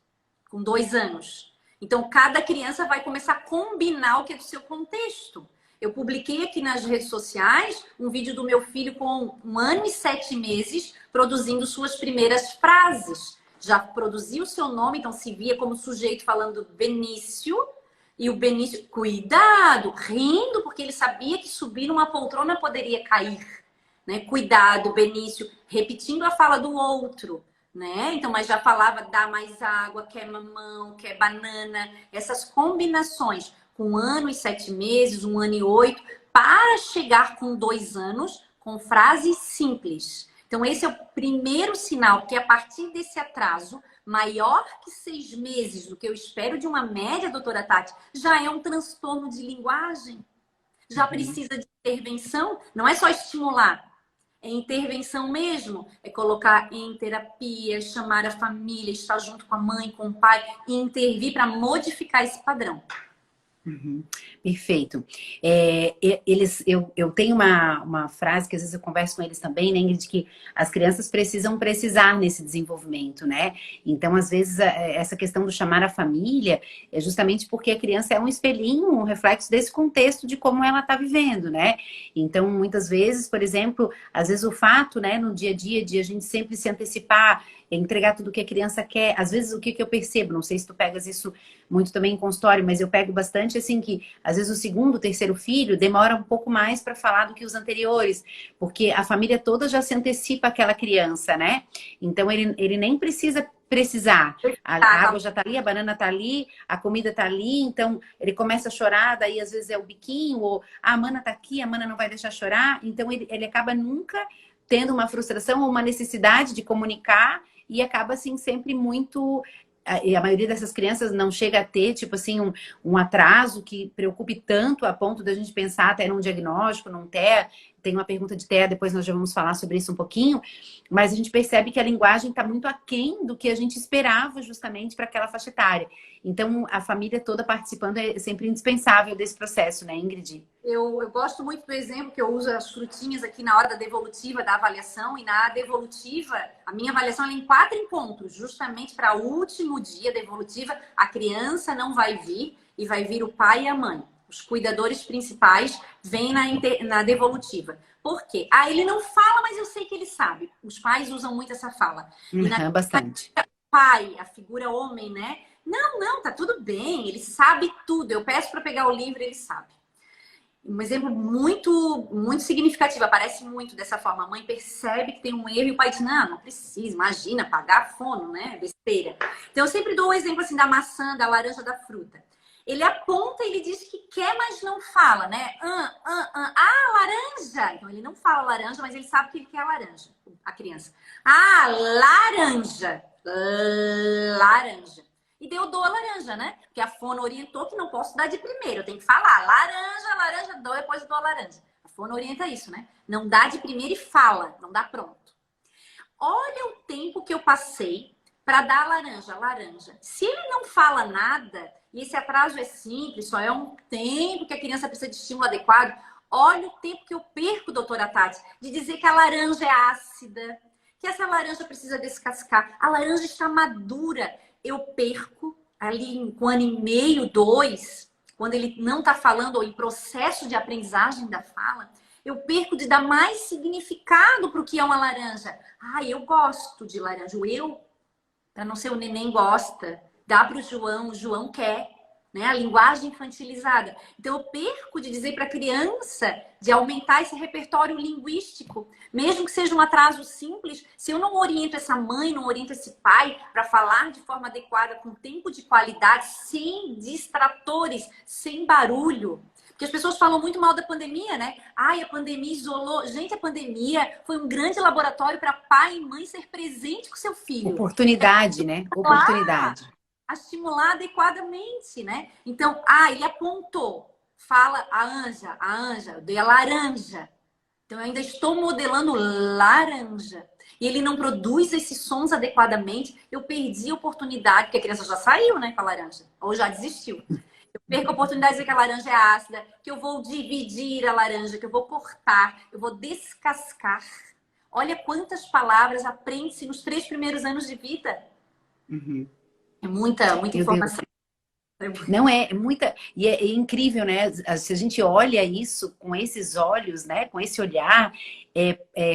com 2 anos. Então, cada criança vai começar a combinar o que é do seu contexto. Eu publiquei aqui nas redes sociais um vídeo do meu filho com 1 ano e 7 meses produzindo suas primeiras frases. Já produziu o seu nome, então se via como sujeito falando Benício. E o Benício, cuidado, rindo, porque ele sabia que subir numa poltrona poderia cair. Né? Cuidado, Benício, repetindo a fala do outro. Né? Então, mas já falava dá mais água, quer mamão, quer banana, essas combinações com 1 ano e 7 meses, 1 ano e 8, para chegar com 2 anos com frases simples. Então, esse é o primeiro sinal, que a partir desse atraso, maior que 6 meses do que eu espero de uma média, doutora Tati, já é um transtorno de linguagem. Já precisa de intervenção, não é só estimular. É intervenção mesmo, é colocar em terapia, chamar a família, estar junto com a mãe, com o pai e intervir para modificar esse padrão. Perfeito. Eu tenho uma frase que às vezes eu converso com eles também, né, Ingrid, que as crianças precisam precisar nesse desenvolvimento, né? Então, às vezes, essa questão do chamar a família é justamente porque a criança é um espelhinho, um reflexo desse contexto de como ela está vivendo, né? Então, muitas vezes, por exemplo, às vezes o fato, né, no dia a dia, de a gente sempre se antecipar entregar tudo que a criança quer. Às vezes, o que eu percebo, não sei se tu pegas isso muito também em consultório, mas eu pego bastante assim que, às vezes, o segundo, terceiro filho demora um pouco mais para falar do que os anteriores, porque a família toda já se antecipa àquela criança, né? Então, ele nem precisar. A água já tá ali, a banana tá ali, a comida tá ali, então ele começa a chorar, daí às vezes é o biquinho, ou a mana tá aqui, a mana não vai deixar chorar, então ele acaba nunca tendo uma frustração ou uma necessidade de comunicar e acaba assim sempre muito. E a maioria dessas crianças não chega a ter, tipo assim, um atraso que preocupe tanto a ponto da gente pensar até num diagnóstico, num TEA. Tem uma pergunta de TEA, depois nós já vamos falar sobre isso um pouquinho. Mas a gente percebe que a linguagem está muito aquém do que a gente esperava justamente para aquela faixa etária. Então, a família toda participando é sempre indispensável desse processo, né, Ingrid? Eu gosto muito do exemplo que eu uso as frutinhas aqui na hora da devolutiva, da avaliação. E na devolutiva, a minha avaliação é em 4 encontros, justamente para o último dia da devolutiva. A criança não vai vir e vai vir o pai e a mãe. Os cuidadores principais vêm na devolutiva. Por quê? Ah, ele não fala, mas eu sei que ele sabe. Os pais usam muito essa fala. Bastante. O pai, a figura homem, né? Não, tá tudo bem. Ele sabe tudo. Eu peço para pegar o livro, ele sabe. Um exemplo muito, muito significativo, aparece muito dessa forma. A mãe percebe que tem um erro e o pai diz, não precisa, imagina, pagar fono, né? Besteira. Então, eu sempre dou o exemplo assim da maçã, da laranja, da fruta. Ele aponta, ele diz que quer, mas não fala, né? Ah, laranja! Então, ele não fala laranja, mas ele sabe que ele quer laranja, a criança. Ah, laranja! Laranja. E daí eu dou a laranja, né? Porque a fono orientou que não posso dar de primeiro. Eu tenho que falar laranja, dou, depois eu dou a laranja. A fono orienta isso, né? Não dá de primeiro e fala, não dá pronto. Olha o tempo que eu passei para dar a laranja. Se ele não fala nada, e esse atraso é simples, só é um tempo que a criança precisa de estímulo adequado, olha o tempo que eu perco, doutora Tati, de dizer que a laranja é ácida, que essa laranja precisa descascar. A laranja está madura. Eu perco ali com 1 ano e meio, 2, quando ele não está falando ou em processo de aprendizagem da fala, eu perco de dar mais significado para o que é uma laranja. Ah, eu gosto de laranja. Eu, para não ser o neném gosta, dá para o João quer. Né? A linguagem infantilizada. Então, eu perco de dizer para a criança de aumentar esse repertório linguístico. Mesmo que seja um atraso simples, se eu não oriento essa mãe, não oriento esse pai para falar de forma adequada, com tempo de qualidade, sem distratores, sem barulho. Porque as pessoas falam muito mal da pandemia, né? Ai, a pandemia isolou. Gente, a pandemia foi um grande laboratório para pai e mãe ser presente com seu filho. Oportunidade, né? Oportunidade. A estimular adequadamente, né? Então, ele apontou. Fala a Anja, eu dei a laranja. Então, eu ainda estou modelando laranja. E ele não produz esses sons adequadamente. Eu perdi a oportunidade, porque a criança já saiu, né, com a laranja. Ou já desistiu. Eu perco a oportunidade de dizer que a laranja é ácida, que eu vou dividir a laranja, que eu vou cortar, eu vou descascar. Olha quantas palavras aprende-se nos 3 primeiros anos de vida. Uhum. É muita informação. Não, é muita. E é incrível, né? Se a gente olha isso com esses olhos, né? Com esse olhar,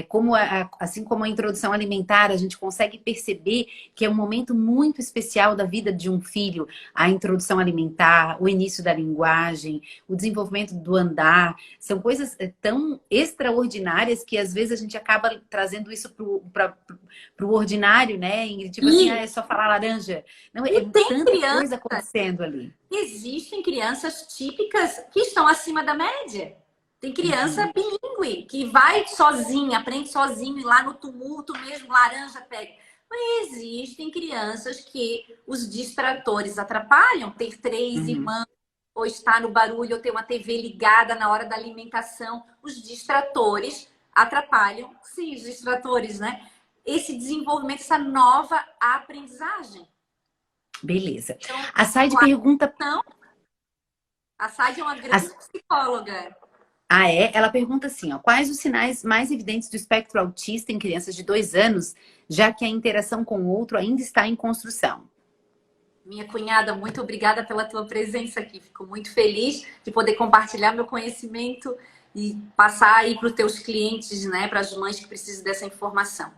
como assim como a introdução alimentar, a gente consegue perceber que é um momento muito especial da vida de um filho. A introdução alimentar, o início da linguagem, o desenvolvimento do andar. São coisas tão extraordinárias que às vezes a gente acaba trazendo isso para o ordinário, né? Tipo assim, é só falar laranja. Não, é tanta coisa acontecendo ali. Existem crianças típicas que estão acima da média. Tem criança bilíngue, que vai sozinha, aprende sozinho, e lá no tumulto mesmo, laranja pega. Mas existem crianças que os distratores atrapalham. Ter 3 irmãos, ou estar no barulho, ou ter uma TV ligada na hora da alimentação. Os distratores atrapalham, sim, os distratores, né? Esse desenvolvimento, essa nova aprendizagem. Beleza. Então, a Saide pergunta... A Saide é uma grande psicóloga. Ah, é? Ela pergunta assim, ó, quais os sinais mais evidentes do espectro autista em crianças de 2 anos, já que a interação com o outro ainda está em construção? Minha cunhada, muito obrigada pela tua presença aqui. Fico muito feliz de poder compartilhar meu conhecimento e passar aí para os teus clientes, né, para as mães que precisam dessa informação.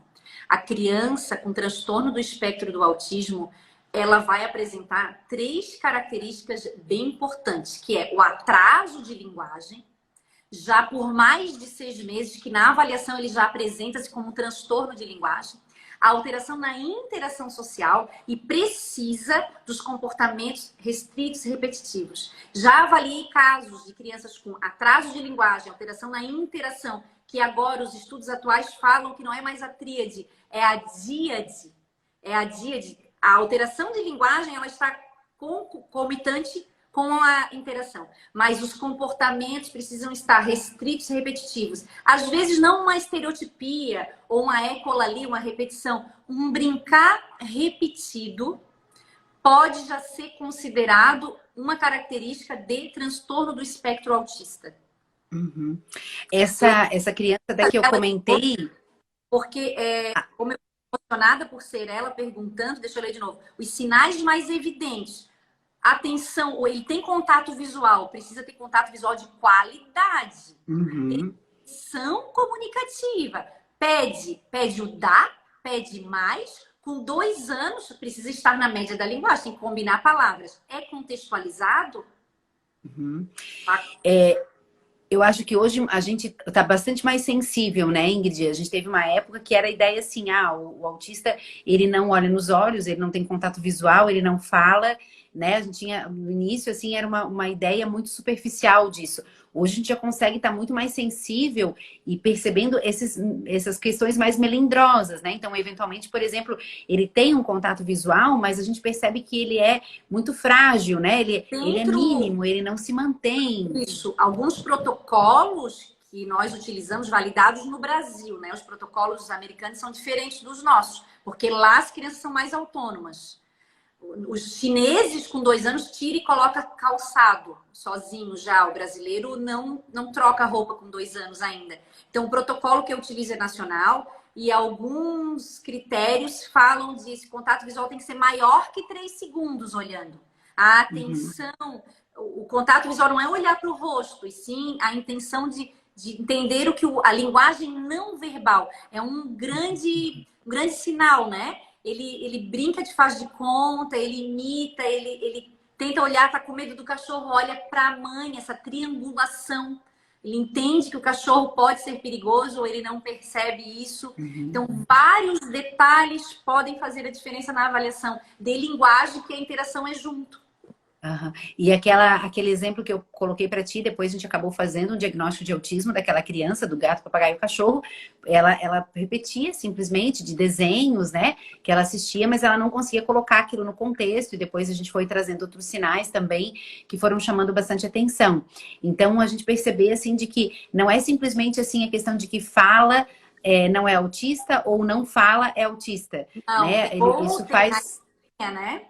A criança com transtorno do espectro do autismo, ela vai apresentar 3 características bem importantes, que é o atraso de linguagem, já por mais de 6 meses, que na avaliação ele já apresenta-se como um transtorno de linguagem, a alteração na interação social e precisa dos comportamentos restritos e repetitivos. Já avaliei casos de crianças com atraso de linguagem, alteração na interação, que agora os estudos atuais falam que não é mais a tríade, é a díade. É a díade. A alteração de linguagem, ela está concomitante com a interação. Mas os comportamentos precisam estar restritos e repetitivos. Às vezes, não uma estereotipia ou uma ecolalia, uma repetição. Um brincar repetido pode já ser considerado uma característica de transtorno do espectro autista. Uhum. Essa criança da que eu comentei... Porque, como eu estou emocionada por ser ela perguntando, deixa eu ler de novo, os sinais mais evidentes. Atenção, ele tem contato visual, precisa ter contato visual de qualidade. Uhum. Atenção comunicativa. Pede o dá, pede mais. Com 2 anos, precisa estar na média da linguagem, tem que combinar palavras. É contextualizado? Uhum. Eu acho que hoje a gente está bastante mais sensível, né, Ingrid? A gente teve uma época que era a ideia assim, o autista, ele não olha nos olhos, ele não tem contato visual, ele não fala, né? A gente tinha, no início, assim, era uma ideia muito superficial disso. Hoje a gente já consegue estar muito mais sensível e percebendo essas questões mais melindrosas, né? Então, eventualmente, por exemplo, ele tem um contato visual, mas a gente percebe que ele é muito frágil, né? Ele é mínimo, ele não se mantém. Isso. Alguns protocolos que nós utilizamos, validados no Brasil, né? Os protocolos americanos são diferentes dos nossos, porque lá as crianças são mais autônomas. Os chineses com 2 anos tira e coloca calçado sozinho já. O brasileiro não troca roupa com 2 anos ainda. Então, o protocolo que eu utilizo é nacional e alguns critérios falam de esse contato visual tem que ser maior que 3 segundos olhando. A atenção, o contato visual não é olhar para o rosto, e sim a intenção de entender a linguagem não verbal. É um grande sinal, né? Ele brinca de faz de conta, ele imita, ele tenta olhar, tá com medo do cachorro, olha para a mãe, essa triangulação. Ele entende que o cachorro pode ser perigoso ou ele não percebe isso. Então, vários detalhes podem fazer a diferença na avaliação de linguagem, que a interação é junto. Uhum. E aquele exemplo que eu coloquei para ti, depois a gente acabou fazendo um diagnóstico de autismo daquela criança, do gato, papagaio e cachorro. Ela repetia simplesmente de desenhos, né? Que ela assistia, mas ela não conseguia colocar aquilo no contexto. E depois a gente foi trazendo outros sinais também que foram chamando bastante atenção. Então a gente percebeu assim de que não é simplesmente assim a questão de que fala não é autista ou não fala é autista, não, né? Isso faz, né?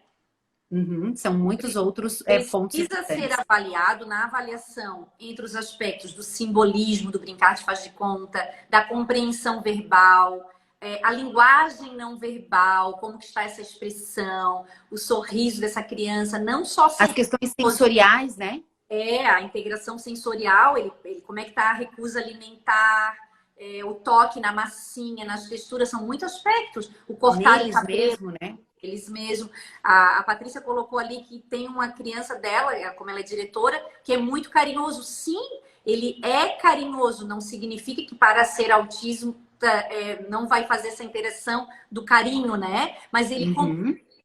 São muitos outros pontos precisa ser avaliado na avaliação entre os aspectos do simbolismo, do brincar de faz de conta, da compreensão verbal, a linguagem não verbal, como que está essa expressão, o sorriso dessa criança, não só as questões sensoriais, né? A integração sensorial, ele como é que está a recusa alimentar, o toque na massinha, nas texturas, são muitos aspectos. O cortar o cabelo mesmo, né? Eles mesmos. A Patrícia colocou ali que tem uma criança dela, como ela é diretora, que é muito carinhoso. Sim, ele é carinhoso, não significa que para ser autismo não vai fazer essa interação do carinho, né? Mas ele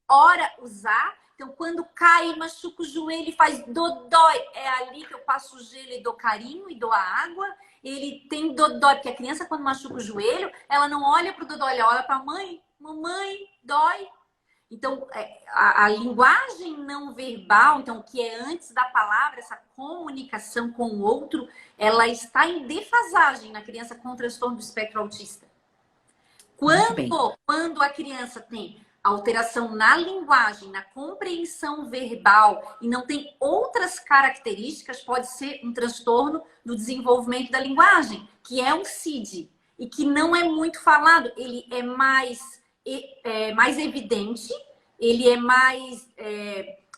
ora usar. Então, quando cai, machuca o joelho e faz dodói. É ali que eu passo o gelo e dou carinho e dou a água. Ele tem dodói, porque a criança, quando machuca o joelho, ela não olha para o dodói, ela olha para a mãe. Mamãe, dói. Então, a linguagem não verbal, então, que é antes da palavra, essa comunicação com o outro, ela está em defasagem na criança com transtorno do espectro autista. Quando a criança tem alteração na linguagem, na compreensão verbal e não tem outras características, pode ser um transtorno do desenvolvimento da linguagem, que é um CID, e que não é muito falado, ele é mais evidente, ele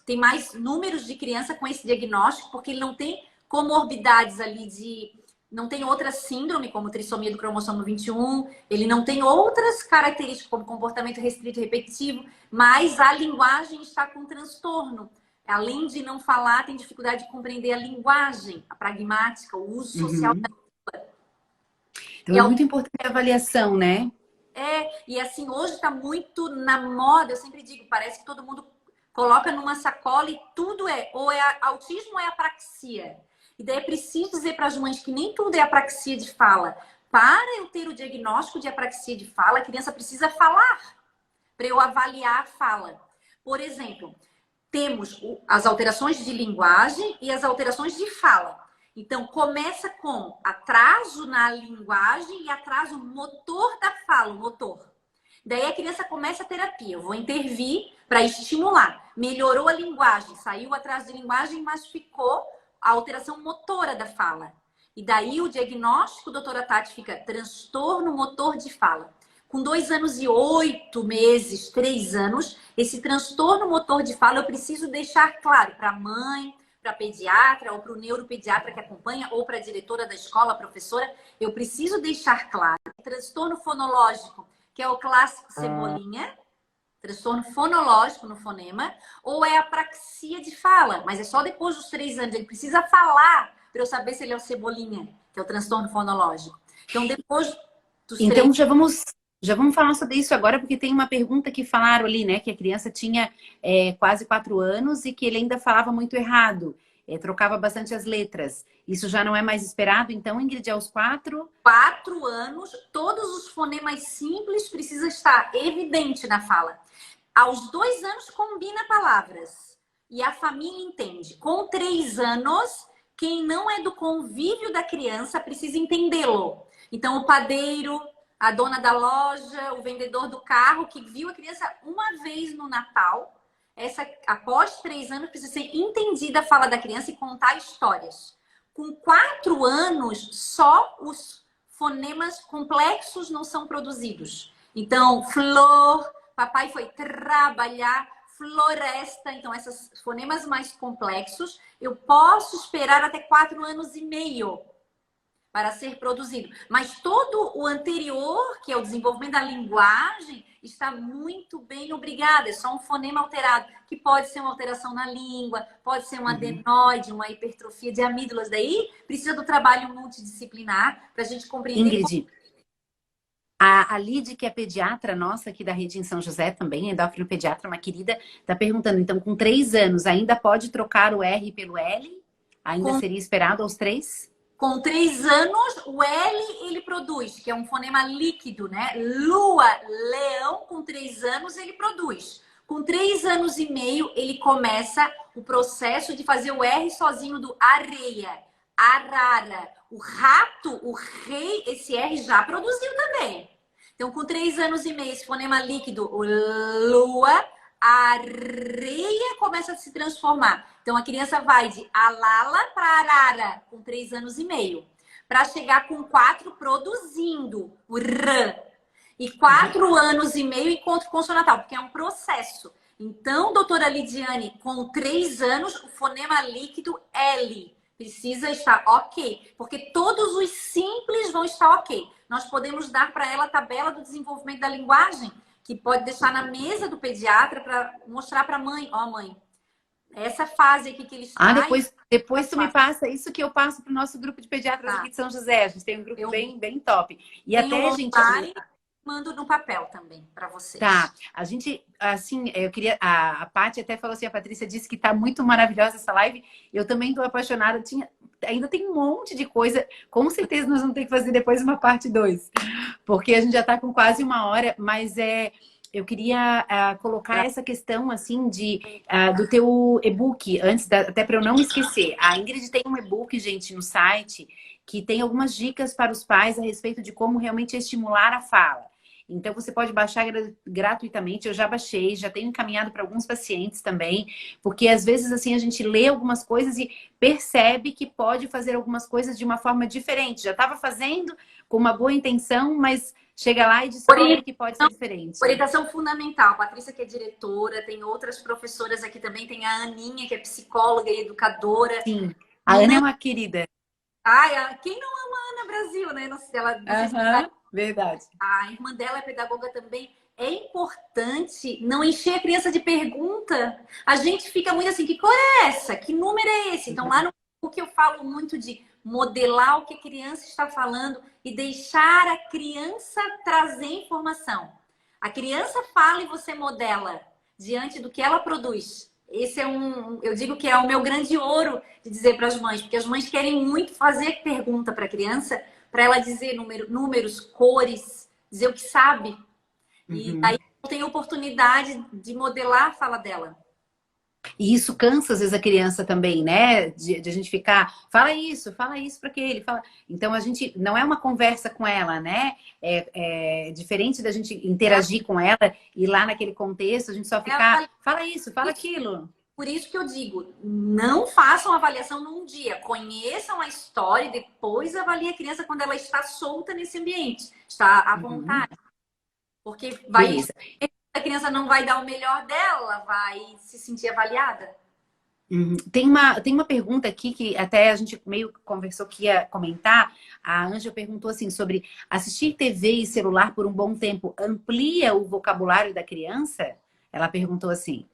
tem mais números de criança com esse diagnóstico, porque ele não tem comorbidades ali não tem outra síndrome, como trissomia do cromossomo 21, ele não tem outras características, como comportamento restrito e repetitivo, mas a linguagem está com transtorno. Além de não falar, tem dificuldade de compreender a linguagem, a pragmática, o uso social. Uhum. Então é muito importante a avaliação, né? E assim, hoje está muito na moda, eu sempre digo, parece que todo mundo coloca numa sacola e tudo ou é autismo ou é apraxia. E daí é preciso dizer para as mães que nem tudo é apraxia de fala. Para eu ter o diagnóstico de apraxia de fala, a criança precisa falar para eu avaliar a fala. Por exemplo, temos as alterações de linguagem e as alterações de fala. Então, começa com atraso na linguagem e atraso motor da fala, o motor. Daí a criança começa a terapia. Eu vou intervir para estimular. Melhorou a linguagem, saiu o atraso de linguagem, mas ficou a alteração motora da fala. E daí o diagnóstico, doutora Tati, fica transtorno motor de fala. Com 2 anos e 8 meses, 3 anos, esse transtorno motor de fala eu preciso deixar claro para a mãe, para a pediatra ou para o neuropediatra que acompanha ou para a diretora da escola, a professora. Eu preciso deixar claro. Transtorno fonológico, que é o clássico cebolinha, transtorno fonológico no fonema, ou é apraxia de fala, mas é só depois dos 3 anos. Ele precisa falar para eu saber se ele é o cebolinha, que é o transtorno fonológico. Então, depois dos Então, 3... já vamos falar sobre isso agora, porque tem uma pergunta que falaram ali, né? Que a criança tinha quase 4 anos e que ele ainda falava muito errado. Trocava bastante as letras. Isso já não é mais esperado, então, Ingrid, aos 4? 4 anos, todos os fonemas simples precisam estar evidente na fala. Aos 2 anos, combina palavras. E a família entende. Com 3 anos, quem não é do convívio da criança precisa entendê-lo. Então, o padeiro, a dona da loja, o vendedor do carro, que viu a criança uma vez no Natal, após 3 anos, precisa ser entendida a fala da criança e contar histórias. Com 4 anos, só os fonemas complexos não são produzidos. Então, flor, papai foi trabalhar, floresta. Então, esses fonemas mais complexos, eu posso esperar até 4 anos e meio para ser produzido. Mas todo o anterior, que é o desenvolvimento da linguagem, está muito bem, obrigada. É só um fonema alterado, que pode ser uma alteração na língua, pode ser um adenoide, uma hipertrofia de amígdalas. Daí precisa do trabalho multidisciplinar para a gente compreender. Ingrid, a Lid, que é pediatra nossa aqui da rede em São José também, endócrino-pediatra, uma querida, está perguntando, então, com 3 anos, ainda pode trocar o R pelo L? Ainda seria esperado aos 3? Com 3 anos, o L ele produz, que é um fonema líquido, né? Lua, leão, com 3 anos ele produz. Com 3 anos e meio, ele começa o processo de fazer o R sozinho do areia, arara. O rato, o rei, esse R já produziu também. Então, com 3 anos e meio, esse fonema líquido, o lua, a areia começa a se transformar. Então, a criança vai de alala para arara, com 3 anos e meio. Para chegar com 4 produzindo o r. E 4 anos e meio encontro consonantal, porque é um processo. Então, doutora Lidiane, com 3 anos, o fonema líquido L precisa estar ok. Porque todos os simples vão estar ok. Nós podemos dar para ela a tabela do desenvolvimento da linguagem, que pode deixar na mesa do pediatra para mostrar para a mãe. Ó, mãe, essa fase aqui que ele está... depois tu me passa isso que eu passo para o nosso grupo de pediatras aqui de São José. A gente tem um grupo bem top. E até, gente... Mando no papel também para vocês. Tá. A gente, assim, eu queria... A Paty até falou assim, a Patrícia disse que tá muito maravilhosa essa live. Eu também tô apaixonada. Ainda tem um monte de coisa. Com certeza nós vamos ter que fazer depois uma parte 2. Porque a gente já tá com quase 1 hora. Mas eu queria colocar essa questão, assim, do teu e-book. Até para eu não esquecer. A Ingrid tem um e-book, gente, no site, que tem algumas dicas para os pais a respeito de como realmente estimular a fala. Então, você pode baixar gratuitamente. Eu já baixei, já tenho encaminhado para alguns pacientes também. Porque, às vezes, assim, a gente lê algumas coisas e percebe que pode fazer algumas coisas de uma forma diferente. Já estava fazendo com uma boa intenção, mas chega lá e descobre que pode ser diferente. Orientação fundamental. A Patrícia, que é diretora, tem outras professoras aqui também. Tem a Aninha, que é psicóloga e educadora. Sim, a Ana é uma querida. Ai, quem não ama a Brasil, né? Não sei, ela, não sei se Aham, verdade. a irmã dela é pedagoga também. É importante não encher a criança de pergunta. A gente fica muito assim, que cor é essa? Que número é esse? Então, lá no o que eu falo muito de modelar o que a criança está falando e deixar a criança trazer informação. A criança fala e você modela diante do que ela produz. Esse é eu digo que é o meu grande ouro de dizer para as mães, porque as mães querem muito fazer pergunta para a criança, para ela dizer números, cores, dizer o que sabe. E daí Uhum. eu tenho oportunidade de modelar a fala dela. E isso cansa às vezes a criança também, né? De a gente ficar, fala isso para aquele, fala. Então a gente não é uma conversa com ela, né? É diferente da gente É, interagir com ela e lá naquele contexto a gente só é a ficar, fala isso, fala aquilo. Por isso que eu digo, não façam avaliação num dia. Conheçam a história e depois avaliem a criança quando ela está solta nesse ambiente, está à Uhum. vontade. Porque Beleza. a criança não vai dar o melhor dela, vai se sentir avaliada. Uhum. Tem uma pergunta aqui que até a gente meio que conversou que ia comentar. A Ângela perguntou assim sobre assistir TV e celular por um bom tempo amplia o vocabulário da criança? Ela perguntou assim.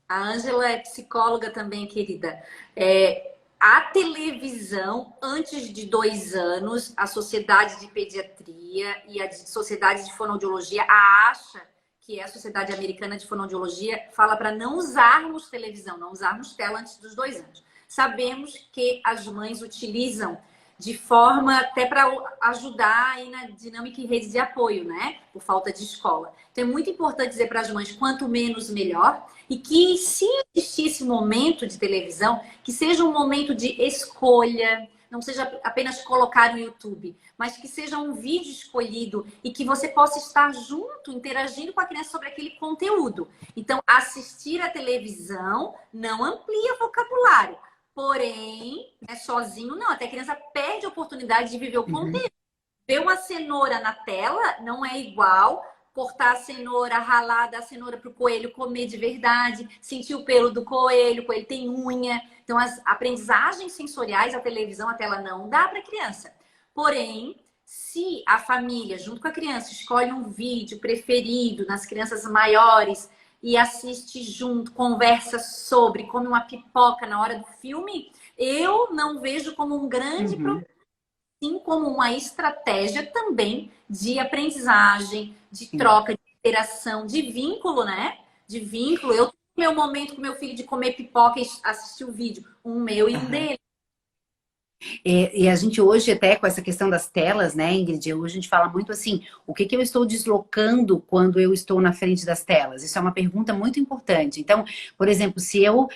A Ângela é psicóloga também, querida. A televisão, antes de 2 anos, a Sociedade de Pediatria e a Sociedade de Fonoaudiologia, a ASHA, que é a Sociedade Americana de Fonoaudiologia, fala para não usarmos televisão, não usarmos tela antes dos 2 anos. Sabemos que as mães utilizam de forma até para ajudar aí na dinâmica e rede de apoio, né? Por falta de escola. Então é muito importante dizer para as mães quanto menos melhor e que se existir esse momento de televisão, que seja um momento de escolha, não seja apenas colocar no YouTube, mas que seja um vídeo escolhido e que você possa estar junto, interagindo com a criança sobre aquele conteúdo. Então, assistir a televisão não amplia vocabulário. Porém, né, sozinho não, até a criança perde a oportunidade de viver o Uhum. conteúdo. Ver uma cenoura na tela não é igual cortar a cenoura, ralar, dar a cenoura para o coelho comer de verdade, sentir o pelo do coelho, o coelho tem unha. Então, as aprendizagens sensoriais, a televisão, a tela não dá para a criança. Porém, se a família, junto com a criança, escolhe um vídeo preferido nas crianças maiores e assiste junto, conversa sobre, come uma pipoca na hora do filme, eu não vejo como um grande problema, Uhum. sim como uma estratégia também de aprendizagem, de Sim. troca, de interação, de vínculo, né? De vínculo. Eu tenho meu momento com meu filho de comer pipoca e assistir o vídeo, um meu e um Aham. dele. E a gente hoje, até com essa questão das telas, né, Ingrid? Hoje a gente fala muito assim: o que que eu estou deslocando quando eu estou na frente das telas? Isso é uma pergunta muito importante. Então, por exemplo, se eu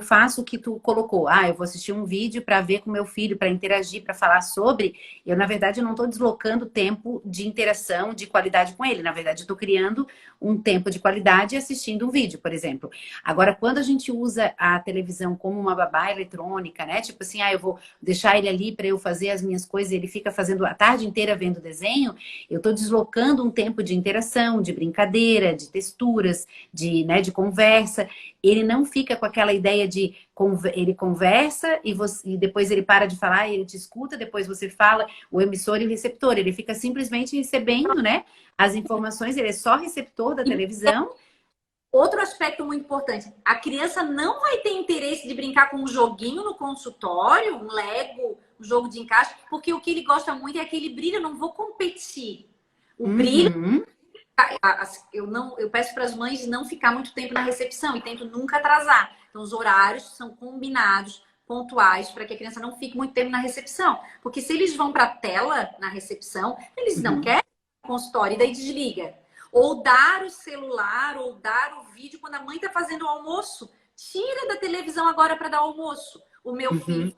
faço o que tu colocou, eu vou assistir um vídeo para ver com meu filho, para interagir, para falar sobre, eu, na verdade, não estou deslocando tempo de interação, de qualidade com ele. Na verdade, eu estou criando um tempo de qualidade assistindo um vídeo, por exemplo. Agora, quando a gente usa a televisão como uma babá eletrônica, né? Tipo assim, eu vou deixar ele ali para eu fazer as minhas coisas e ele fica fazendo a tarde inteira vendo desenho, eu estou deslocando um tempo de interação, de brincadeira, de texturas, de conversa. Ele não fica com aquela ideia de ele conversa e depois ele para de falar, e ele te escuta, depois você fala, o emissor e o receptor. Ele fica simplesmente recebendo, né, as informações, ele é só receptor da televisão. Outro aspecto muito importante, a criança não vai ter interesse de brincar com um joguinho no consultório, um Lego, um jogo de encaixe, porque o que ele gosta muito é aquele brilho, eu não vou competir. O brilho, Uhum, eu peço para as mães não ficar muito tempo na recepção e tento nunca atrasar. Então, os horários são combinados, pontuais, para que a criança não fique muito tempo na recepção. Porque se eles vão para a tela na recepção, eles não uhum, querem consultório e daí desliga. Ou dar o celular, ou dar o vídeo quando a mãe está fazendo o almoço. Tira da televisão agora para dar almoço. O meu filho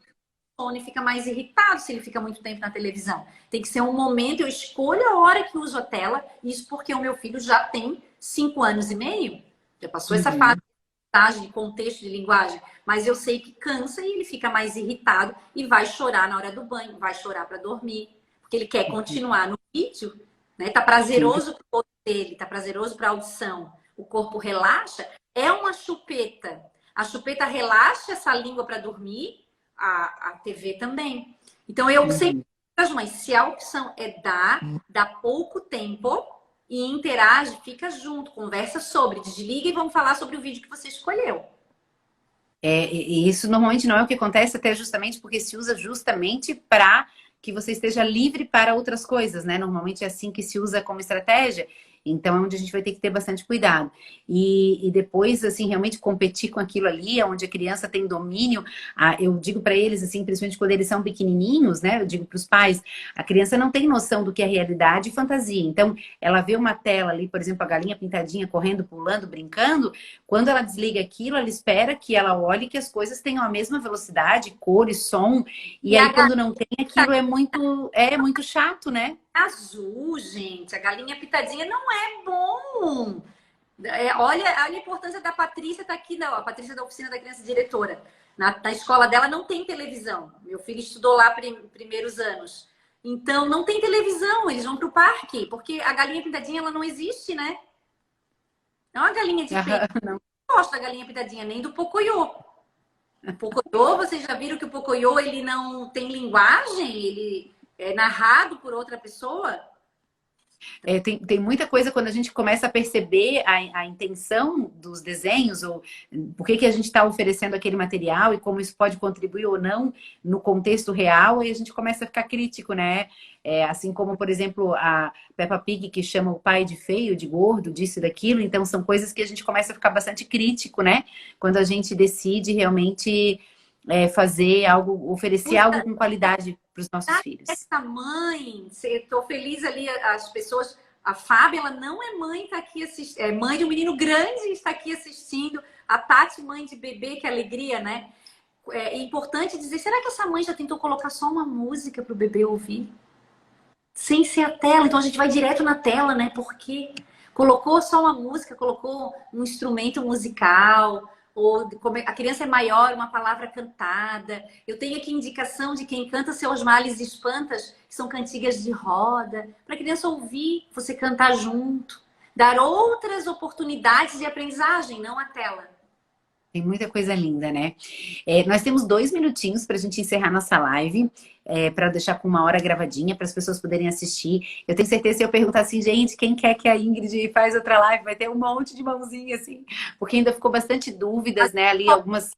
uhum, fica mais irritado se ele fica muito tempo na televisão. Tem que ser um momento, eu escolho a hora que uso a tela, isso porque o meu filho já tem 5 anos e meio. Já passou essa fase uhum, de contexto de linguagem, mas eu sei que cansa e ele fica mais irritado e vai chorar na hora do banho, vai chorar para dormir, porque ele quer uhum. continuar no vídeo, né? Tá Sim. prazeroso para o corpo dele, tá prazeroso para a audição. O corpo relaxa, é uma chupeta. A chupeta relaxa essa língua para dormir, a TV também. Então eu sempre Uhum. as mães, se a opção é dar, dá pouco tempo e interage, fica junto, conversa sobre, desliga e vamos falar sobre o vídeo que você escolheu. E isso normalmente não é o que acontece, até justamente porque se usa justamente para que você esteja livre para outras coisas, né? Normalmente é assim que se usa como estratégia. Então é onde a gente vai ter que ter bastante cuidado. E depois, assim, realmente competir com aquilo ali, onde a criança tem domínio. Eu digo para eles, assim, principalmente quando eles são pequenininhos, né? Eu digo para os pais, a criança não tem noção do que é realidade e fantasia. Então, ela vê uma tela ali, por exemplo, a galinha pintadinha correndo, pulando, brincando. Quando ela desliga aquilo, ela espera que ela olhe que as coisas tenham a mesma velocidade, cor e som. E E a aí, galinha quando não tem, aquilo é muito chato, né? azul, gente, a galinha pitadinha não é bom. Olha a importância da Patrícia, tá aqui, não, a Patrícia da oficina da criança diretora. Na escola dela não tem televisão. Meu filho estudou lá primeiros anos. Então não tem televisão, eles vão para o parque, porque a galinha pintadinha ela não existe, né? Não é uma galinha de peixe. Não. Eu não gosto da galinha pintadinha, nem do pocoyo. O pocoyo, vocês já viram que o pocoyo ele não tem linguagem, ele é narrado por outra pessoa? Tem muita coisa quando a gente começa a perceber a intenção dos desenhos, ou por que a gente está oferecendo aquele material e como isso pode contribuir ou não no contexto real, e a gente começa a ficar crítico, né? Assim como, por exemplo, a Peppa Pig, que chama o pai de feio, de gordo, disso e daquilo. Então, são coisas que a gente começa a ficar bastante crítico, né? Quando a gente decide realmente fazer algo, oferecer algo com qualidade para os nossos filhos. Essa mãe, estou feliz ali, as pessoas. A Fábia, ela não é mãe, está aqui assistindo. É mãe de um menino grande, está aqui assistindo. A Tati, mãe de bebê, que alegria, né? É importante dizer, será que essa mãe já tentou colocar só uma música para o bebê ouvir? Sem ser a tela. Então a gente vai direto na tela, né? Porque colocou só uma música, colocou um instrumento musical, ou a criança é maior, uma palavra cantada. Eu tenho aqui indicação de quem canta Seus Males e Espantas, que são cantigas de roda, para a criança ouvir, você cantar junto. Dar outras oportunidades de aprendizagem, não a tela. Tem muita coisa linda, né? Nós temos 2 minutinhos para a gente encerrar nossa live, para deixar com 1 hora gravadinha, para as pessoas poderem assistir. Eu tenho certeza que se eu perguntar assim, gente, quem quer que a Ingrid faz outra live, vai ter um monte de mãozinha, assim, porque ainda ficou bastante dúvidas, né? Ali algumas.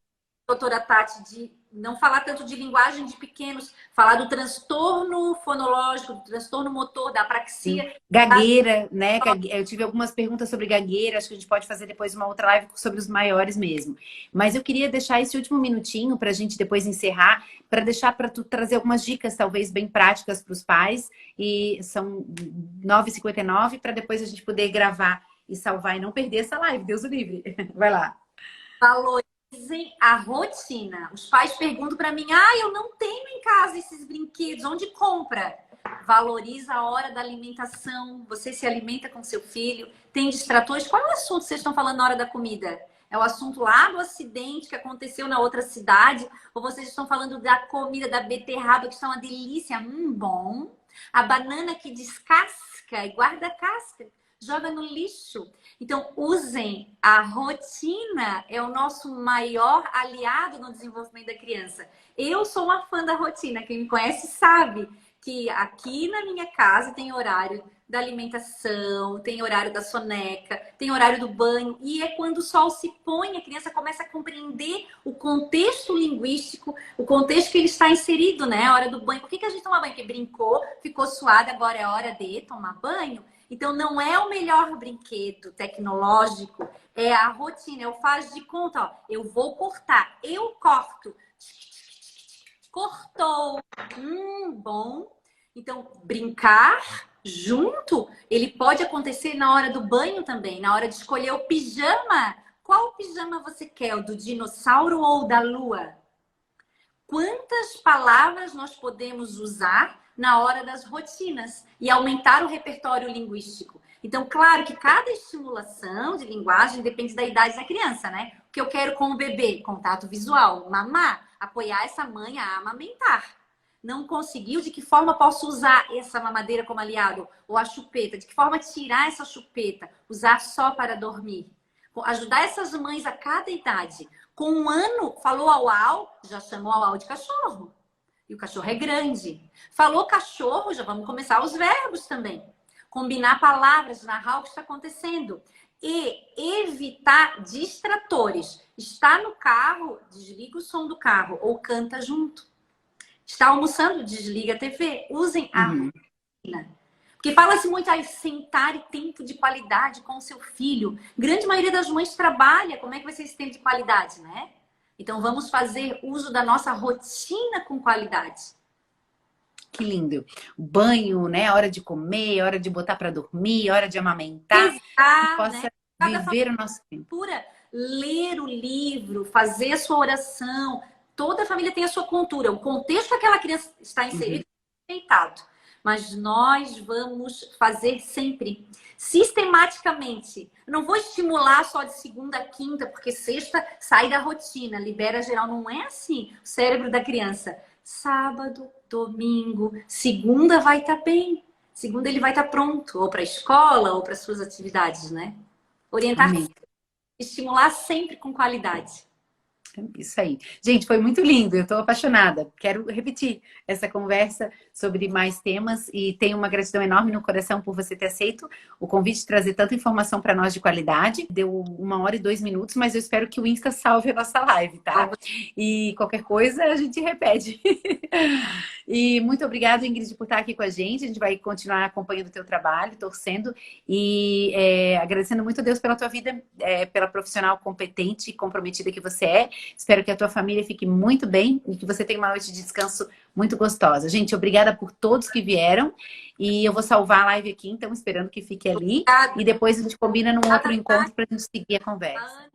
Doutora Tati, de não falar tanto de linguagem de pequenos, falar do transtorno fonológico, do transtorno motor, da Sim. apraxia. Gagueira, né? Eu tive algumas perguntas sobre gagueira, acho que a gente pode fazer depois uma outra live sobre os maiores mesmo. Mas eu queria deixar esse último minutinho para a gente depois encerrar, para deixar para tu trazer algumas dicas, talvez bem práticas para os pais. E são 9h59 para depois a gente poder gravar e salvar e não perder essa live. Deus o livre. Vai lá. Valorizem a rotina. Os pais perguntam para mim, eu não tenho em casa esses brinquedos, onde compra? Valoriza a hora da alimentação. Você se alimenta com seu filho. Tem distratores? Qual é o assunto que vocês estão falando na hora da comida? É o assunto lá do acidente que aconteceu na outra cidade? Ou vocês estão falando da comida, da beterraba, que está uma delícia? Bom. A banana que descasca e guarda a casca, joga no lixo. Então, usem a rotina, é o nosso maior aliado no desenvolvimento da criança. Eu sou uma fã da rotina. Quem me conhece sabe que aqui na minha casa tem horário da alimentação, tem horário da soneca, tem horário do banho. E é quando o sol se põe, a criança começa a compreender o contexto linguístico, o contexto que ele está inserido, né? A hora do banho. Por que a gente toma banho? Porque brincou, ficou suada, agora é hora de tomar banho. Então, não é o melhor brinquedo tecnológico, é a rotina. Eu faço de conta, ó, eu vou cortar, eu corto. Cortou. Bom. Então, brincar junto, ele pode acontecer na hora do banho também, na hora de escolher o pijama. Qual pijama você quer? O do dinossauro ou o da lua? Quantas palavras nós podemos usar na hora das rotinas e aumentar o repertório linguístico? Então, claro que cada estimulação de linguagem depende da idade da criança, né? O que eu quero com o bebê? Contato visual, mamar, apoiar essa mãe a amamentar. Não conseguiu? De que forma posso usar essa mamadeira como aliado? Ou a chupeta? De que forma tirar essa chupeta? Usar só para dormir? Ajudar essas mães a cada idade. Com 1 ano, falou au-au, já chamou au-au de cachorro. E o cachorro é grande. Falou cachorro, já vamos começar os verbos também. Combinar palavras, narrar o que está acontecendo. E evitar distratores. Está no carro, desliga o som do carro ou canta junto. Está almoçando, desliga a TV. Usem a rotina. Porque fala-se muito aí, sentar e tempo de qualidade com o seu filho. Grande maioria das mães trabalha. Como é que vai ser esse tempo de qualidade, né? Então, vamos fazer uso da nossa rotina com qualidade. Que lindo. Banho, né? Hora de comer, hora de botar para dormir, hora de amamentar. Que possa viver o nosso tempo. Ler o livro, fazer a sua oração. Toda família tem a sua cultura. O contexto que aquela criança está inserida é respeitado. Mas nós vamos fazer sempre, sistematicamente. Eu não vou estimular só de segunda a quinta, porque sexta sai da rotina, libera geral. Não é assim o cérebro da criança. Sábado, domingo, segunda vai estar bem. Segunda ele vai estar pronto, ou para a escola, ou para as suas atividades, né? Orientar, estimular sempre com qualidade. Isso aí. Gente, foi muito lindo. Eu estou apaixonada. Quero repetir essa conversa sobre mais temas e tenho uma gratidão enorme no coração por você ter aceito o convite de trazer tanta informação para nós de qualidade. Deu 1 hora e 2 minutos, mas eu espero que o Insta salve a nossa live, tá? E qualquer coisa a gente repete. E muito obrigada, Ingrid, por estar aqui com a gente. A gente vai continuar acompanhando o teu trabalho, torcendo e agradecendo muito a Deus pela tua vida, pela profissional competente e comprometida que você é. Espero que a tua família fique muito bem e que você tenha uma noite de descanso muito gostosa. Gente, obrigada por todos que vieram. E eu vou salvar a live aqui, então esperando que fique ali. E depois a gente combina num outro encontro para a gente seguir a conversa.